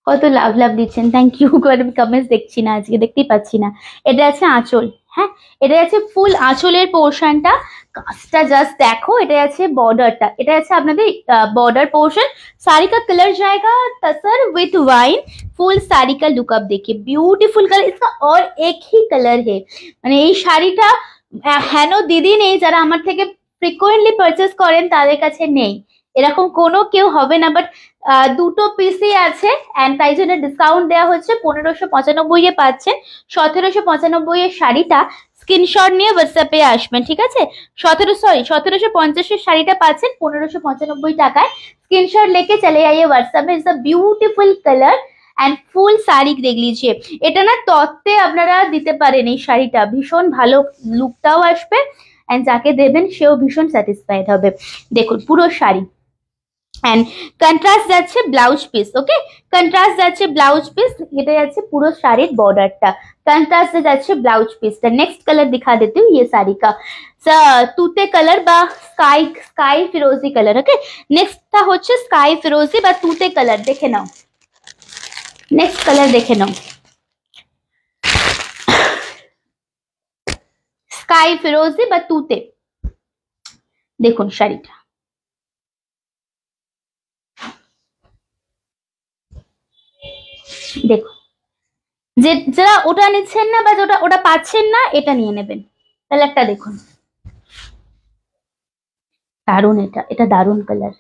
কত লাভ লাভ দিচ্ছেন, থ্যাংক ইউ, কমেন্টস দেখছি না আজকে, দেখতেই পাচ্ছি না। এটা আছে আঁচল, হ্যাঁ, এটা আছে ফুল আঁচলের পোর্শনটা, কাজটা জাস্ট দেখো। এটা আছে বর্ডারটা, এটা আছে আপনাদের बॉर्डर पोर्शन। साड़ी का कलर जाएगा तसर विथ वाइन। फुल साड़ी का लुकअप देखिए, ब्यूटीफुल कलर इसका, और एक ही कलर है। মানে এই শাড়িটা হেন দিদি নেই যারা আমার থেকে ফ্রিকোয়েন্টলি পারচেস করেন তাদের কাছে নেই, এরকম কোনো কেউ হবে না। বাট দুটো পিসই আছে এন্ড তাই জন্য ডিসকাউন্ট দেওয়া হচ্ছে, 1595 এ পাচ্ছেন। 1795 এর শাড়িটা স্ক্রিনশট নিয়ে হোয়াটসঅ্যাপে আসবেন, ঠিক আছে। 1750 এর শাড়িটা পাচ্ছেন 1595 টাকায়। स्क्रीनशॉट लेके चले आइए व्हाट्सएप में। It's a beautiful colour and full শাড়ি দেখ লিজিয়ে। এটা না তত্ত্বে আপনারা দিতে পারেন, এই শাড়িটা ভীষণ ভালো লুকটাও আসবে এন্ড যাকে দেবেন সেও ভীষণ স্যাটিসফাইড হবে। দেখুন পুরো শাড়ি এন্ড কন্ট্রাস্ট যাচ্ছে ব্লাউজ পিস। ওকে, কন্ট্রাস্ট যাচ্ছে ব্লাউজ পিস, এটা যাচ্ছে পুরো শাড়ির বর্ডারটা, কন্ট্রাস্ট যাচ্ছে ব্লাউজ পিসটা। नेक्स्ट कलर दिखा देती हूँ ये साड़ी का, তুতে কালার বা স্কাই ফিরোজি কালার। ওকে, নেক্সটটা হচ্ছে স্কাই ফিরোজি বা তুতে কালার, দেখে নাও। নেক্সট কালার দেখে নাও, স্কাই ফিরোজি বা তুতে। দেখুন শাড়িটা, দেখুন যে যারা ওটা নিচ্ছেন না বা যেটা ওটা পাচ্ছেন না এটা নিয়ে নেবেন। কালারটা দেখুন, দারুন। এটা এটা দারুন কালার,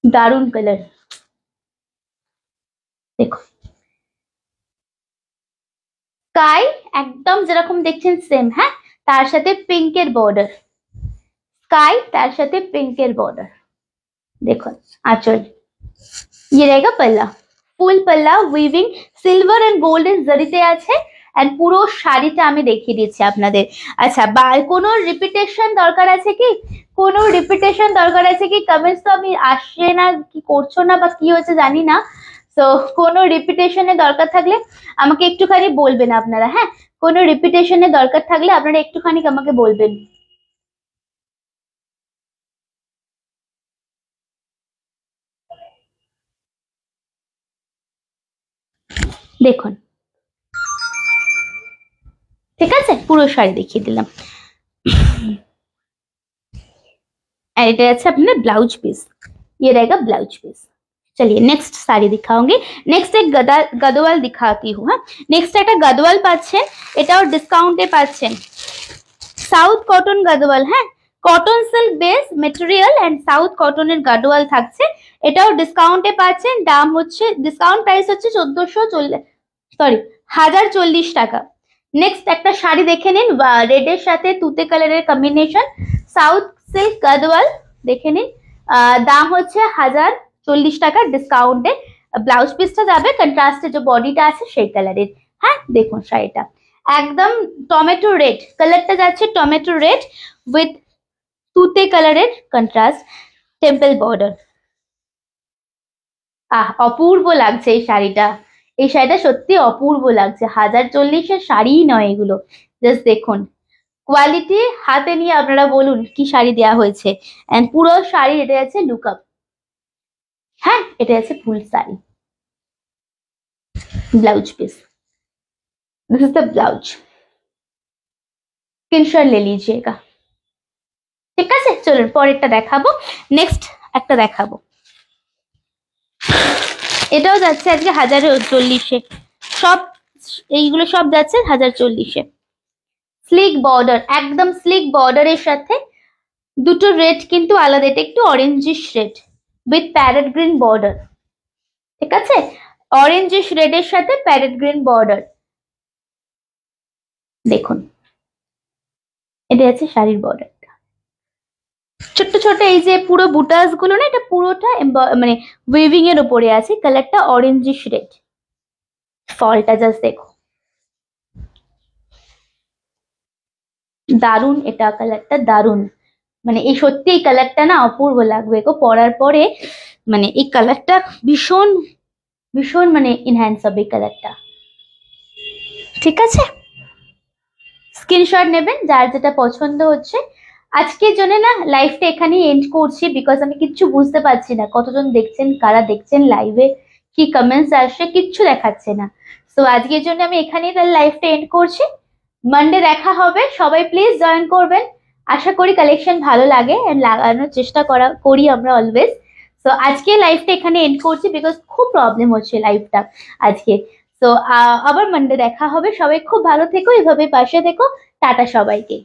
দারুন কালার। দেখো স্কাই একদম যেরকম দেখছেন সেম, হ্যাঁ, তার সাথে পিঙ্কের বর্ডার, স্কাই তার সাথে পিঙ্কের বর্ডার। দেখুন আঁচল, ये रहेगा पल्ला, ফুল পাল্লা উইভিং সিলভার এন্ড গোল্ডেন জরিতে আছে এন্ড পুরো শাড়িটা আমি দেখিয়ে দিচ্ছি আপনাদের। আচ্ছা, কোনো রিপিটেশন দরকার আছে কি? কোনো রিপিটেশন দরকার আছে কি? কমেন্টস তো আমি আসছে না, কি করছো না বা কি হচ্ছে জানি না। তো কোনো রিপিটেশনের দরকার থাকলে আমাকে একটুখানি বলবেন আপনারা, হ্যাঁ, কোনো রিপিটেশনের দরকার থাকলে আপনারা একটুখানি আমাকে বলবেন। দেখুন ঠিক আছে, পুরো শাড়ি দেখিয়ে দিলাম। और এটা আছে আপনার ব্লাউজ পিস, ये रहेगा ब्लाउज पीस। चलिए नेक्स्ट साड़ी दिखाऊंगी। नेक्स्ट एक गदवाल दिखाती हूँ। हाँ, नेक्स्ट एक गदवाल पाচ্ছেন, এটাও ডিসকাউন্টে পাচ্ছেন। সাউথ কটন গদওয়াল, হ্যাঁ, cotton silk base material and south কটনের গদওয়াল থাকছে, এটাও ডিসকাউন্টে পাচ্ছেন। দাম হচ্ছে, ডিসকাউন্ট প্রাইস হচ্ছে 1040 টাকা। নেক্সট একটা শাড়ি দেখে নিন, রেডের সাথে তুতে কালারের কম্বিনেশন, সাউথ সিল্ক গদওয়াল দেখে নিন। দাম হচ্ছে 1040 টাকা ডিসকাউন্টে। ব্লাউজ পিসটা যাবে কন্ট্রাস্টে, যে বডিটা আছে সেই কালারের। হ্যাঁ দেখুন শাড়িটা একদম টমেটো রেড কালারটা যাচ্ছে, টমেটো রেড উইথ তুতে কালারের কন্ট্রাস্ট, টেম্পল বর্ডার। অপূর্ব লাগছে এই শাড়িটা, এই শাড়িটা সত্যি অপূর্ব লাগছে। 1040-এর শাড়িই নয় এগুলো, জাস্ট দেখুন কোয়ালিটি, হাতে নিয়ে আপনারা বলুন কি শাড়ি দেওয়া হয়েছে। এন্ড পুরো শাড়ি এটা আছে লুকআপ, হ্যাঁ এটা আছে ফুল শাড়ি। Blouse piece, this is the blouse, screenshot ले लीजिएगा। ঠিক আছে, চলুন পরেরটা দেখাবো। নেক্সট একটা দেখাবো, এটাও যাচ্ছে আজকে 1040-এ। সব এইগুলো সব যাচ্ছে 1040-এ। স্লিক বর্ডার, একদম স্লিক বর্ডারের সাথে দুটো রেড কিন্তু আলাদা, এটা একটু orangish red with parrot green border. ঠিক আছে, অরেঞ্জিশ রেডের সাথে প্যারেট গ্রিন বর্ডার। দেখুন এটা আছে শাড়ির বর্ডারটা, ছোট্ট ছোট এই যে পুরো বুটাস গুলো না, এটা পুরোটা মানে উইভিং এর উপরে আছে, কালারটা অরেঞ্জিশ রেড। ফলটা জাস্ট দেখো, দারুন, এটা কালারটা দারুন। মানে এই সত্যি এই কালারটা না অপূর্ব লাগবে গো পরার পরে, মানে এই কালারটা ভীষণ ভীষণ মানে ইনহ্যান্স হবে এই কালারটা। ঠিক আছে, স্ক্রিনশট নেবেন যার যেটা পছন্দ হচ্ছে। আজকের জন্য না লাইভটা এখানেই এন্ড করছি, বিকজ আমি কিচ্ছু বুঝতে পারছি না কতজন দেখছেন, কারা দেখছেন লাইভে, কি কমেন্টস আসছে কিচ্ছু দেখাচ্ছে না। তো আজকের জন্য আমি এখানেই তার লাইভটা এন্ড করছি। মানডে দেখা হবে, সবাই প্লিজ জয়েন করবেন। আশা করি কালেকশন ভালো লাগে এন্ড লাগানোর চেষ্টা করি আমরা অলওয়েজ। তো আজকে লাইভটা এখানে এন্ড করছি বিকজ খুব প্রবলেম হচ্ছে লাইভটা আজকে। তো আবার মানডে দেখা হবে, সবাই খুব ভালো থেকো, এভাবে পাশে থেকো। টাটা সবাইকে।